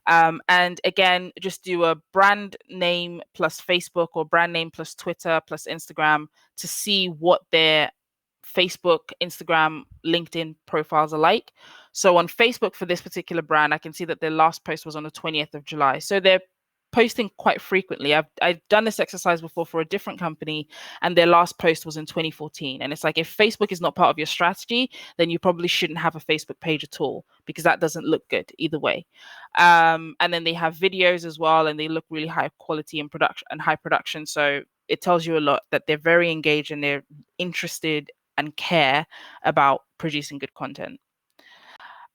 And again, just do a brand name plus Facebook, or brand name plus Twitter plus Instagram, to see what their Facebook, Instagram, LinkedIn profiles alike. So on Facebook for this particular brand, I can see that their last post was on the 20th of July. So they're posting quite frequently. I've done this exercise before for a different company, and their last post was in 2014. And it's like, if Facebook is not part of your strategy, then you probably shouldn't have a Facebook page at all, because that doesn't look good either way. And then they have videos as well, and they look really high quality and high production. So it tells you a lot that they're very engaged and they're interested and care about producing good content.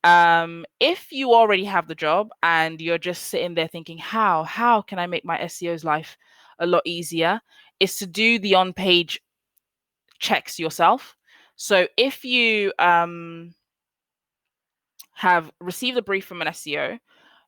If you already have the job and you're just sitting there thinking, how can I make my SEO's life a lot easier, is to do the on-page checks yourself. So if you have received a brief from an SEO,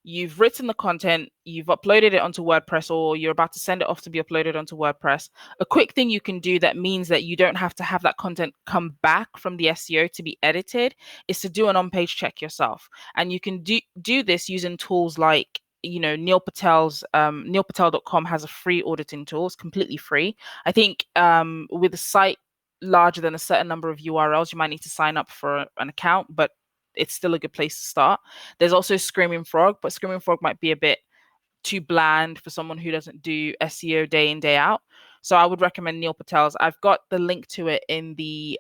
you've written the content, you've uploaded it onto WordPress, or you're about to send it off to be uploaded onto WordPress, a quick thing you can do that means that you don't have to have that content come back from the SEO to be edited is to do an on-page check yourself. And you can do this using tools like, Neil Patel's neilpatel.com has a free auditing tool. It's completely free. I think with a site larger than a certain number of URLs, you might need to sign up for an account, but it's still a good place to start. There's also Screaming Frog, but Screaming Frog might be a bit too bland for someone who doesn't do SEO day in, day out. So I would recommend Neil Patel's. I've got the link to it in the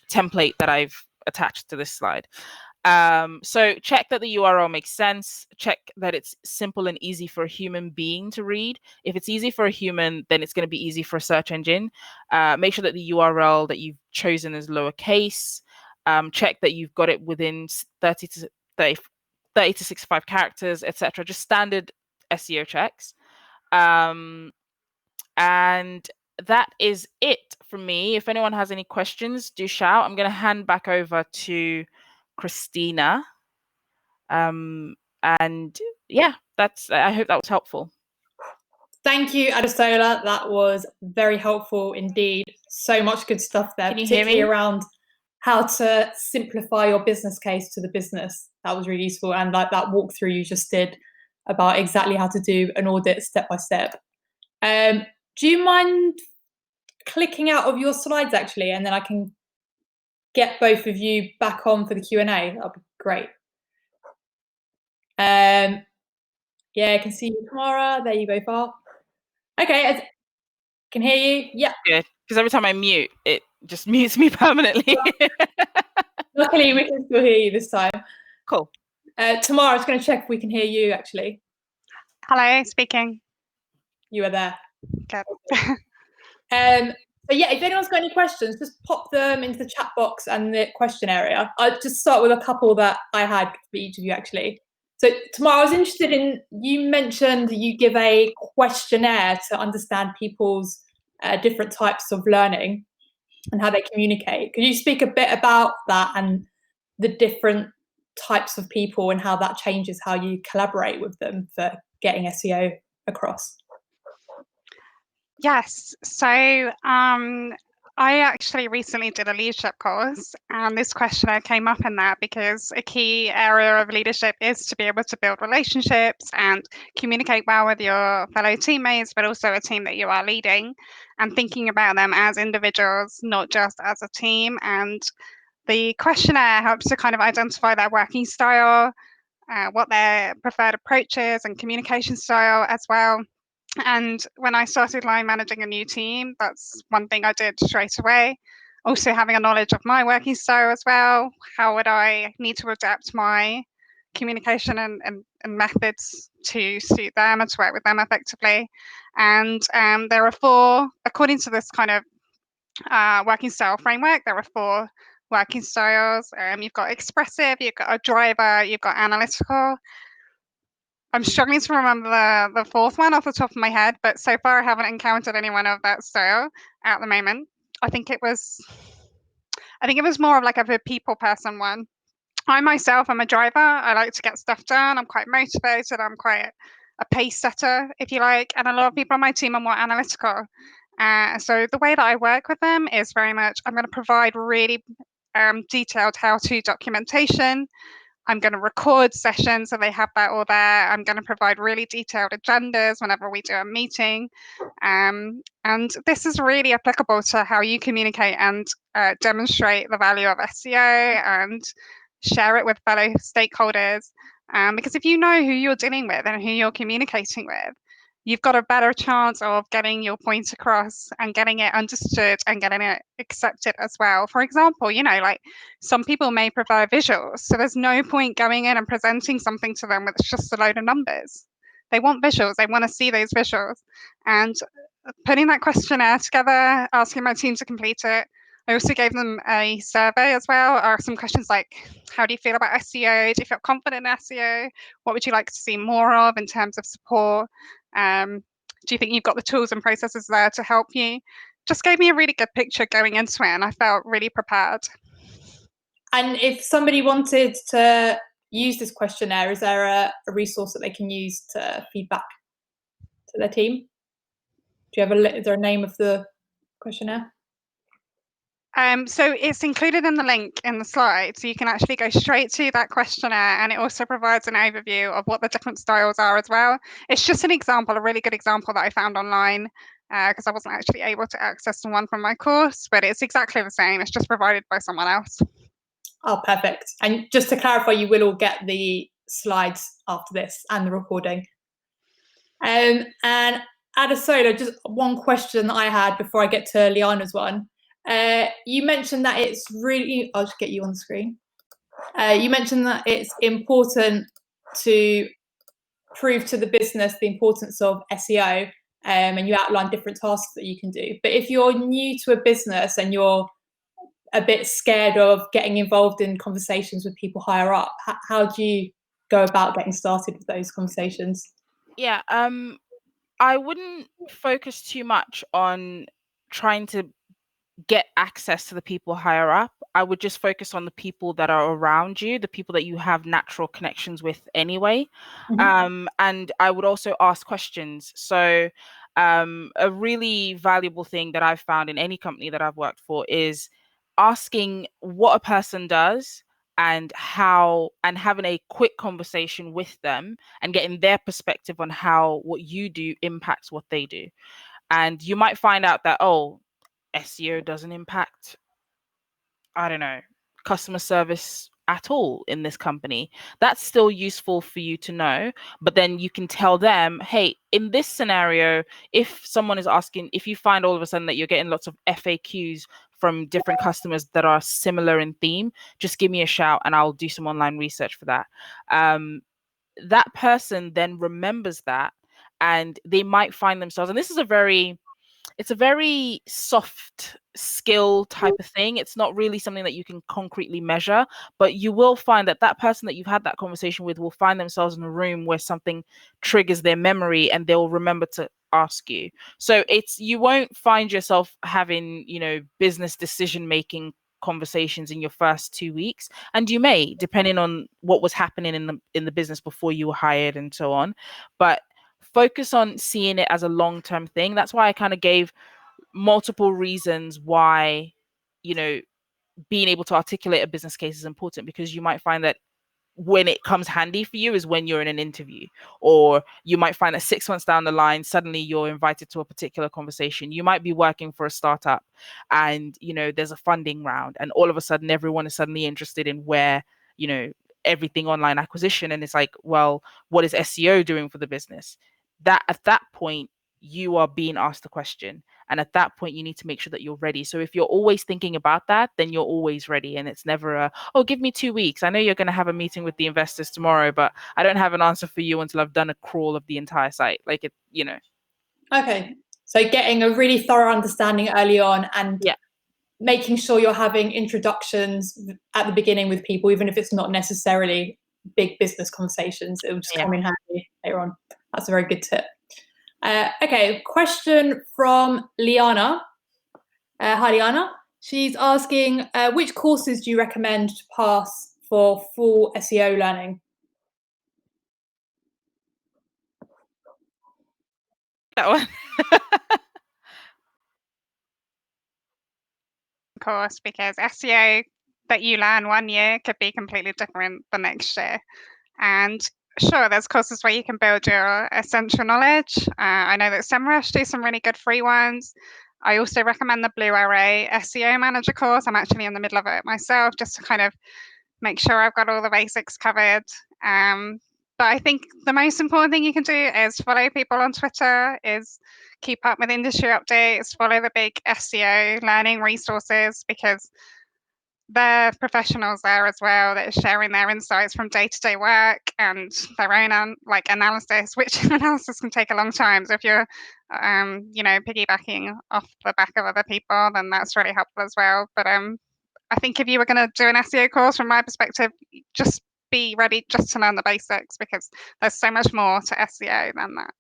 template that I've attached to this slide. So check that the URL makes sense. Check that it's simple and easy for a human being to read. If it's easy for a human, then it's going to be easy for a search engine. Make sure that the URL that you've chosen is lowercase. Check that you've got it within 30 to 65 characters, etc. Just standard SEO checks. And that is it from me. If anyone has any questions, do shout. I'm going to hand back over to Christina. And yeah, I hope that was helpful. Thank you, Adesola. That was very helpful indeed. So much good stuff there, Can you hear particularly me? around how to simplify your business case to the business. That was really useful. And like that walkthrough you just did about exactly how to do an audit step by step. Do you mind clicking out of your slides actually, and then I can get both of you back on for the Q&A? That'd be great. Yeah, I can see you, Tamara. There you both are. Okay, can hear you. Yeah. Good, because every time I mute, it just mutes me permanently. Luckily, we can still hear you this time. Cool. Tamara, I was going to check if we can hear you actually. Hello, speaking. You are there. Good. So yeah, if anyone's got any questions, just pop them into the chat box and the question area. I'll just start with a couple that I had for each of you actually. So Tamara, I was interested in, you mentioned you give a questionnaire to understand people's different types of learning and how they communicate. Could you speak a bit about that and the different types of people and how that changes how you collaborate with them for getting SEO across? Yes. So I actually recently did a leadership course, and this questionnaire came up in that because a key area of leadership is to be able to build relationships and communicate well with your fellow teammates, but also a team that you are leading, and thinking about them as individuals, not just as a team. And the questionnaire helps to kind of identify their working style, what their preferred approach is, and communication style as well. And when I started line managing a new team, that's one thing I did straight away. Also having a knowledge of my working style as well. How would I need to adapt my communication and methods to suit them and to work with them effectively? And there are four, according to this kind of working style framework, there are four working styles. You've got expressive, you've got a driver, you've got analytical. I'm struggling to remember the fourth one off the top of my head, but so far I haven't encountered anyone of that style at the moment. I think it was more of like a people person one. I myself am a driver. I like to get stuff done. I'm quite motivated. I'm quite a pace setter, if you like. And a lot of people on my team are more analytical. So the way that I work with them is very much, I'm going to provide really detailed how-to documentation. I'm going to record sessions so they have that all there. I'm going to provide really detailed agendas whenever we do a meeting. And this is really applicable to how you communicate and demonstrate the value of SEO and share it with fellow stakeholders. Because if you know who you're dealing with and who you're communicating with, you've got a better chance of getting your point across and getting it understood and getting it accepted as well. For example, like some people may prefer visuals, so there's no point going in and presenting something to them with just a load of numbers. They want visuals, they want to see those visuals. And putting that questionnaire together, asking my team to complete it, I also gave them a survey as well, or some questions like, how do you feel about SEO? Do you feel confident in SEO? What would you like to see more of in terms of support? Do you think you've got the tools and processes there to help you? Just gave me a really good picture going into it, and I felt really prepared. And if somebody wanted to use this questionnaire, is there a resource that they can use to feedback to their team? Do you have is there a name of the questionnaire? So it's included in the link in the slide, so you can actually go straight to that questionnaire, and it also provides an overview of what the different styles are as well. It's just an example, a really good example that I found online, because I wasn't actually able to access the one from my course, but it's exactly the same. It's just provided by someone else. Oh, perfect. And just to clarify, you will all get the slides after this and the recording. And Adesola, just one question that I had before I get to Liana's one. You mentioned that it's really, I'll just get you on the screen. You mentioned that it's important to prove to the business the importance of SEO, and you outlined different tasks that you can do. But if you're new to a business and you're a bit scared of getting involved in conversations with people higher up, how do you go about getting started with those conversations? Yeah, I wouldn't focus too much on trying to get access to the people higher up. I would just focus on the people that are around you, the people that you have natural connections with anyway. And I would also ask questions. So a really valuable thing that I've found in any company that I've worked for is asking what a person does and how, and having a quick conversation with them and getting their perspective on how what you do impacts what they do. And you might find out that, oh, SEO doesn't impact, I don't know, customer service at all in this company. That's still useful for you to know. But then you can tell them, hey, in this scenario, if someone is asking, if you find all of a sudden that you're getting lots of FAQs from different customers that are similar in theme, just give me a shout and I'll do some online research for that. That person then remembers that, and they might find themselves, and this is it's a very soft skill type of thing. It's not really something that you can concretely measure, but you will find that that person that you've had that conversation with will find themselves in a room where something triggers their memory and they'll remember to ask you. So you won't find yourself having, business decision making conversations in your first 2 weeks, and you may, depending on what was happening in the business before you were hired and so on. But focus on seeing it as a long-term thing. That's why I kind of gave multiple reasons why, being able to articulate a business case is important, because you might find that when it comes handy for you is when you're in an interview, or you might find that 6 months down the line, suddenly you're invited to a particular conversation. You might be working for a startup and, there's a funding round, and all of a sudden everyone is suddenly interested in where, everything online acquisition. And it's like, well, what is SEO doing for the business? That at that point, you are being asked the question. And at that point, you need to make sure that you're ready. So if you're always thinking about that, then you're always ready. And it's never give me 2 weeks. I know you're going to have a meeting with the investors tomorrow, but I don't have an answer for you until I've done a crawl of the entire site. Okay. So getting a really thorough understanding early on, and making sure you're having introductions at the beginning with people, even if it's not necessarily big business conversations, it will just come in handy later on. That's a very good tip. Okay, question from Liana. Hi, Liana. She's asking, which courses do you recommend to pass for full SEO learning? That one. Course, because SEO that you learn one year could be completely different the next year. And sure, there's courses where you can build your essential knowledge. I know that SEMrush do some really good free ones. I also recommend the Blue Array SEO Manager course. I'm actually in the middle of it myself, just to kind of make sure I've got all the basics covered. But I think the most important thing you can do is follow people on Twitter, is keep up with industry updates, follow the big SEO learning resources, because they're professionals there as well that are sharing their insights from day-to-day work and their own analysis, which analysis can take a long time. So if you're piggybacking off the back of other people, then that's really helpful as well. But I think if you were going to do an SEO course, from my perspective, just be ready just to learn the basics, because there's so much more to SEO than that.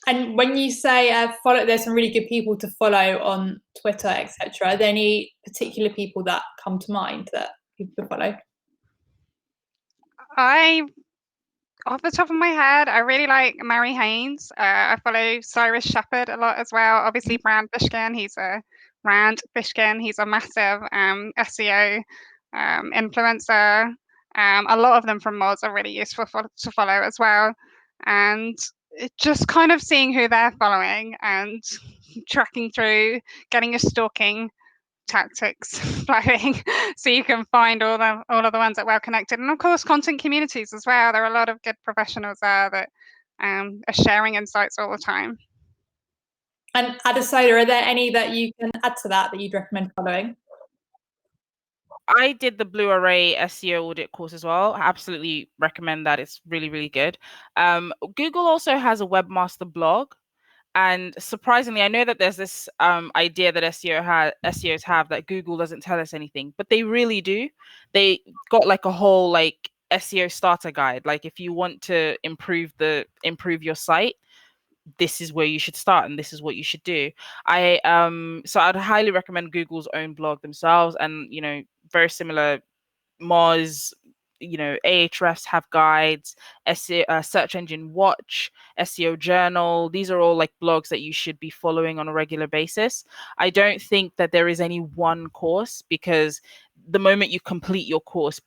And when you say follow, there's some really good people to follow on Twitter, etc. Are there any particular people that come to mind that people can follow? Off the top of my head, I really like Mary Haynes. I follow Cyrus Shepherd a lot as well. Obviously, Rand Fishkin. He's a massive SEO influencer. A lot of them from mods are really useful to follow as well. And just kind of seeing who they're following and tracking through, getting your stalking tactics flowing, so you can find all of the ones that are well connected. And of course, content communities as well. There are a lot of good professionals there that are sharing insights all the time. And Adesola, are there any that you can add to that you'd recommend following? I did the Blue Array SEO audit course as well. I absolutely recommend that. It's really, really good. Google also has a webmaster blog. And surprisingly, I know that there's this idea that SEOs have that Google doesn't tell us anything, but they really do. They got like a whole like SEO starter guide. Like if you want to improve your site, this is where you should start and this is what you should do. So I'd highly recommend Google's own blog themselves, and very similar. Moz, Ahrefs have guides, SEO, Search Engine Watch, SEO Journal. These are all like blogs that you should be following on a regular basis. I don't think that there is any one course, because the moment you complete your course,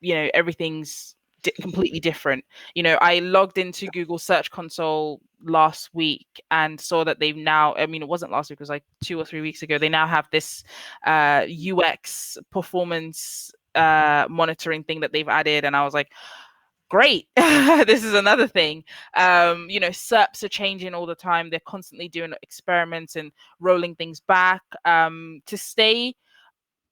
everything's completely different. I logged into Google Search Console last week and saw that they've now, it wasn't last week, it was like 2 or 3 weeks ago, they now have this UX performance monitoring thing that they've added, and I was like, great. This is another thing. SERPs are changing all the time. They're constantly doing experiments and rolling things back. To stay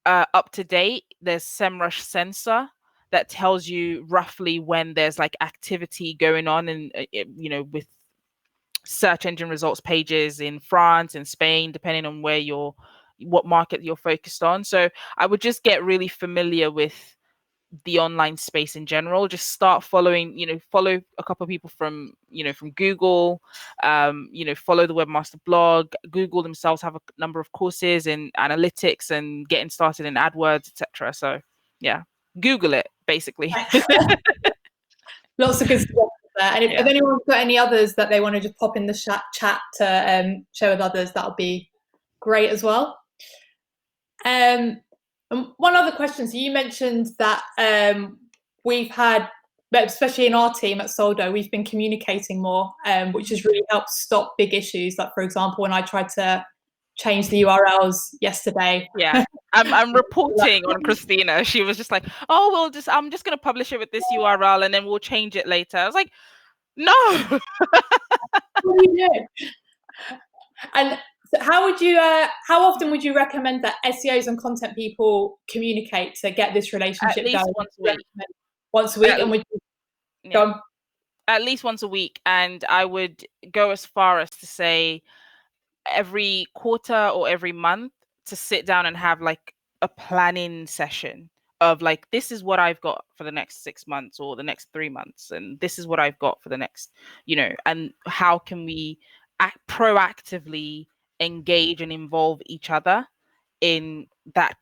up to date, there's SEMrush Sensor that tells you roughly when there's like activity going on, and with search engine results pages in France and Spain, depending on what market you're focused on. So I would just get really familiar with the online space in general. Just start following, follow a couple of people from Google, follow the webmaster blog. Google themselves have a number of courses in analytics and getting started in AdWords, etc. So yeah, Google it basically. Lots of good stuff there. And if anyone's got any others that they want to just pop in the chat to share with others, that'll be great as well. And one other question. So you mentioned that we've had, especially in our team at Soldo, we've been communicating more, which has really helped stop big issues. Like, for example, when I tried to change the URLs yesterday. Yeah, I'm reporting on Christina. She was just like, "Oh, I'm just going to publish it with this URL and then we'll change it later." I was like, "No." What do you do? And so how often would you recommend that SEOs and content people communicate to get this relationship At least going? once a week. Once a week, and would you go on? At least once a week, and I would go as far as to say every quarter or every month to sit down and have like a planning session of like, this is what I've got for the next 6 months or the next 3 months, and this is what I've got for the next, and how can we proactively engage and involve each other in that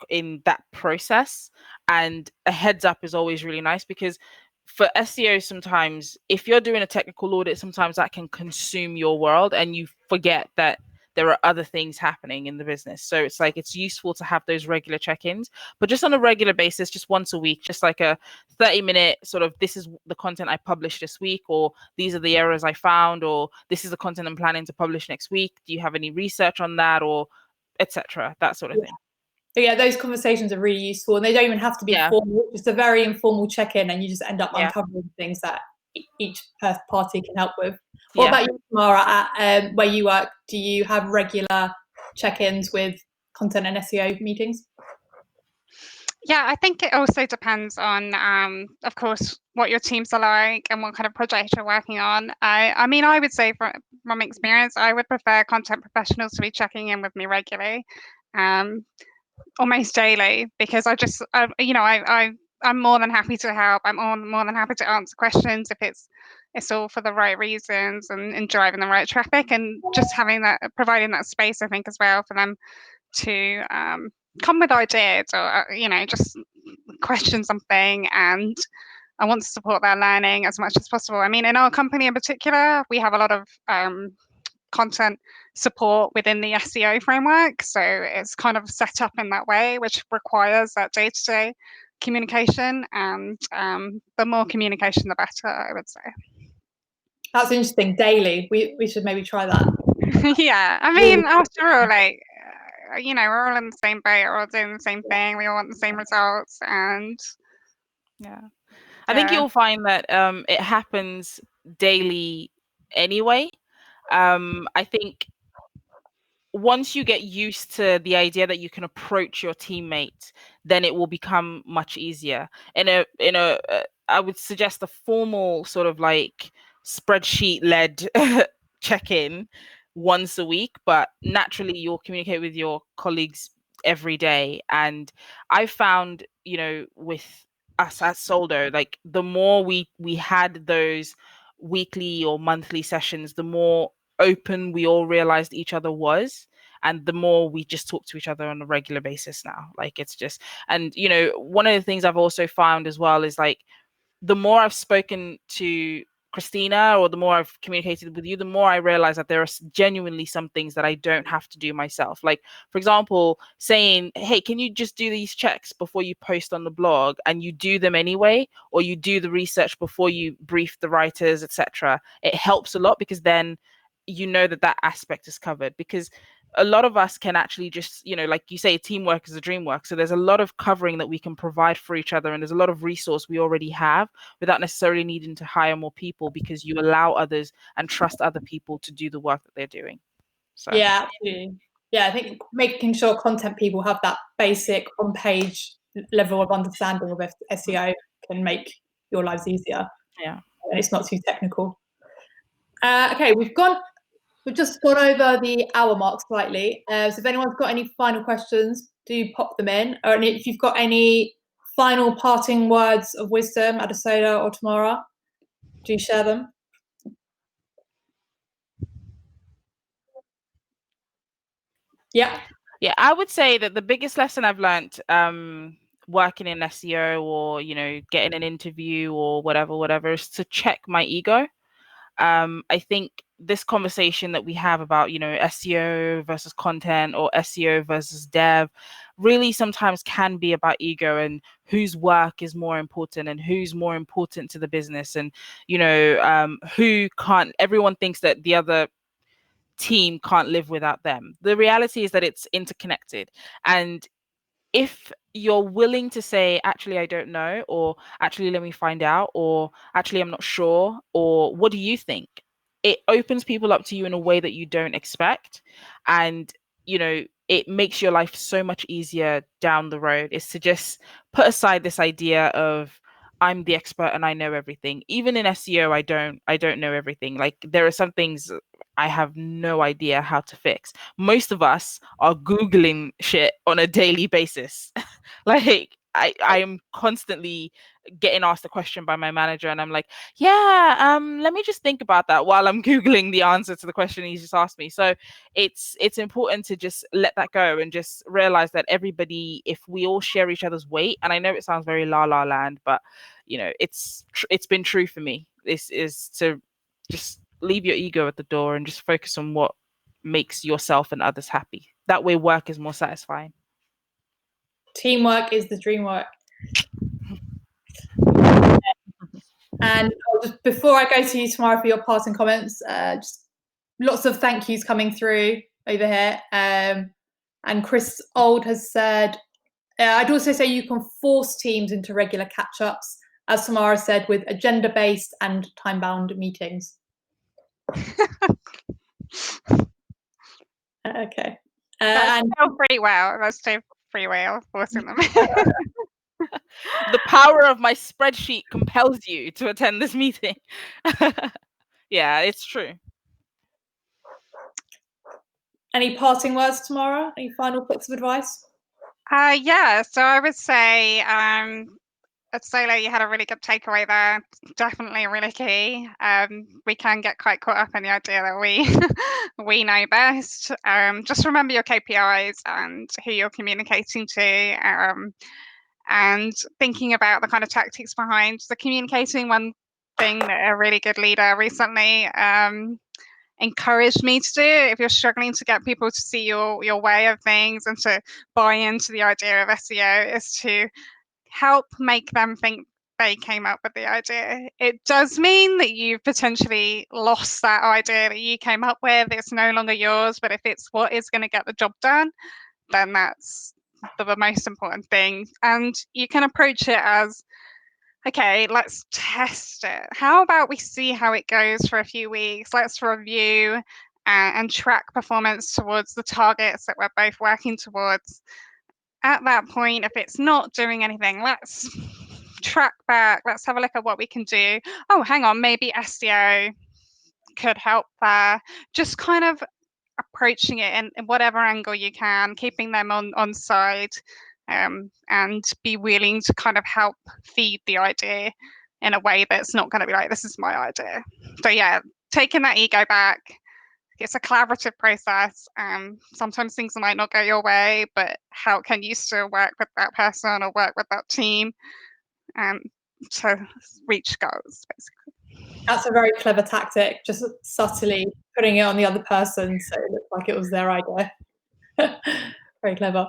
process. And a heads up is always really nice, because for SEO, sometimes if you're doing a technical audit, sometimes that can consume your world and you forget that there are other things happening in the business. So it's like, it's useful to have those regular check-ins, but just on a regular basis, just once a week, just like a 30-minute sort of, this is the content I published this week, or these are the errors I found, or this is the content I'm planning to publish next week. Do you have any research on that, or etc., that sort of thing. But yeah, those conversations are really useful, and they don't even have to be formal. Just a very informal check-in, and you just end up uncovering things that each party can help with. What about you, Tamara? At where you work, do you have regular check-ins with content and SEO meetings? Yeah, I think it also depends on, of course, what your teams are like and what kind of project you're working on. I mean, I would say from experience, I would prefer content professionals to be checking in with me regularly, almost daily, because I'm more than happy to help. I'm more than happy to answer questions if it's all for the right reasons and driving the right traffic, and just providing that space, I think, as well, for them to come with ideas, or just question something, and I want to support their learning as much as possible. I mean, in our company in particular, we have a lot of content support within the SEO framework, so it's kind of set up in that way, which requires that day-to-day communication, and the more communication the better, I would say. That's interesting. Daily, we should maybe try that. Yeah, I mean, after all, like, we're all in the same boat, we're all doing the same thing, we all want the same results, and I think you'll find that it happens daily anyway. I think once you get used to the idea that you can approach your teammates, then it will become much easier. I would suggest a formal sort of like spreadsheet-led check-in once a week, but naturally you'll communicate with your colleagues every day. And I found, with us at Soldo, like the more we had those weekly or monthly sessions, the more open we all realized each other was, and the more we just talk to each other on a regular basis now. Like, it's just, and one of the things I've also found as well is, like, the more I've spoken to Christina, or the more I've communicated with you, the more I realize that there are genuinely some things that I don't have to do myself. Like, for example, saying, hey, can you just do these checks before you post on the blog, and you do them anyway, or you do the research before you brief the writers, etc. It helps a lot, because then that aspect is covered. Because a lot of us can actually just, like you say, teamwork is a dream work. So there's a lot of covering that we can provide for each other, and there's a lot of resource we already have without necessarily needing to hire more people, because you allow others and trust other people to do the work that they're doing. So yeah, absolutely. Yeah, I think making sure content people have that basic on-page level of understanding of SEO can make your lives easier. Yeah, and it's not too technical. Okay, we've just gone over the hour mark slightly. So if anyone's got any final questions, do pop them in. Or if you've got any final parting words of wisdom, Adesola or Tamara, do share them. Yeah, I would say that the biggest lesson I've learned working in SEO, or getting an interview or whatever, is to check my ego. I think this conversation that we have about, SEO versus content, or SEO versus dev, really sometimes can be about ego, and whose work is more important, and who's more important to the business. And, who can't, everyone thinks that the other team can't live without them. The reality is that it's interconnected. And if you're willing to say, actually, I don't know, or actually, let me find out, or actually, I'm not sure, or what do you think? It opens people up to you in a way that you don't expect. And, it makes your life so much easier down the road, is to just put aside this idea of, I'm the expert and I know everything. Even in SEO, I don't know everything. Like, there are some things I have no idea how to fix. Most of us are Googling shit on a daily basis. Like, I am constantly getting asked a question by my manager, and I'm like, let me just think about that while I'm Googling the answer to the question he just asked me. So it's important to just let that go, and just realize that everybody, if we all share each other's weight, and I know it sounds very la la land, but it's been true for me. This is to just leave your ego at the door and just focus on what makes yourself and others happy. That way work is more satisfying. Teamwork is the dream work. And just before I go to you, Tamara, for your parting comments, just lots of thank yous coming through over here. And Chris Old has said, I'd also say you can force teams into regular catch-ups, as Tamara said, with agenda-based and time-bound meetings. Okay. That's still free will. That's still free will forcing them. The power of my spreadsheet compels you to attend this meeting. Yeah, it's true. Any parting words, Tamara? Any final bits of advice? Yeah, so I would say Adesola, you had a really good takeaway there. Definitely really key. We can get quite caught up in the idea that we know best. Just remember your KPIs and who you're communicating to, and thinking about the kind of tactics behind the communicating. One thing that a really good leader recently encouraged me to do, if you're struggling to get people to see your way of things and to buy into the idea of SEO, is to help make them think they came up with the idea. It does mean that you've potentially lost that idea that you came up with. It's no longer yours, but if it's what is going to get the job done, then that's the most important thing. And you can approach it as, okay, let's test it. How about we see how it goes for a few weeks? Let's review and track performance towards the targets that we're both working towards. At that point, if it's not doing anything, let's track back. Let's have a look at what we can do. Oh, hang on, maybe SEO could help there. Just kind of approaching it in whatever angle you can, keeping them on side, and be willing to kind of help feed the idea in a way that's not going to be like, this is my idea. So yeah, taking that ego back. It's a collaborative process. Sometimes things might not go your way, but how can you still work with that person or work with that team to reach goals, basically? That's a very clever tactic, just subtly putting it on the other person so it looked like it was their idea. Very clever.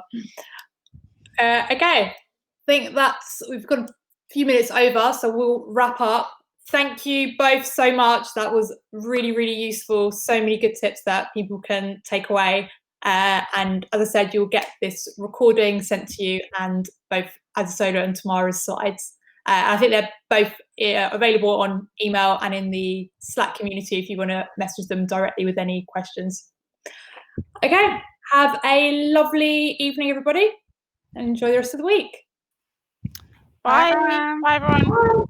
Okay, I think we've got a few minutes over, so we'll wrap up. Thank you both so much. That was really, really useful. So many good tips that people can take away. And as I said, you'll get this recording sent to you and both Adesola and Tamara's slides. I think they're both available on email and in the Slack community if you want to message them directly with any questions. Okay, have a lovely evening, everybody, and enjoy the rest of the week. Bye. Bye. Bye, everyone. Bye.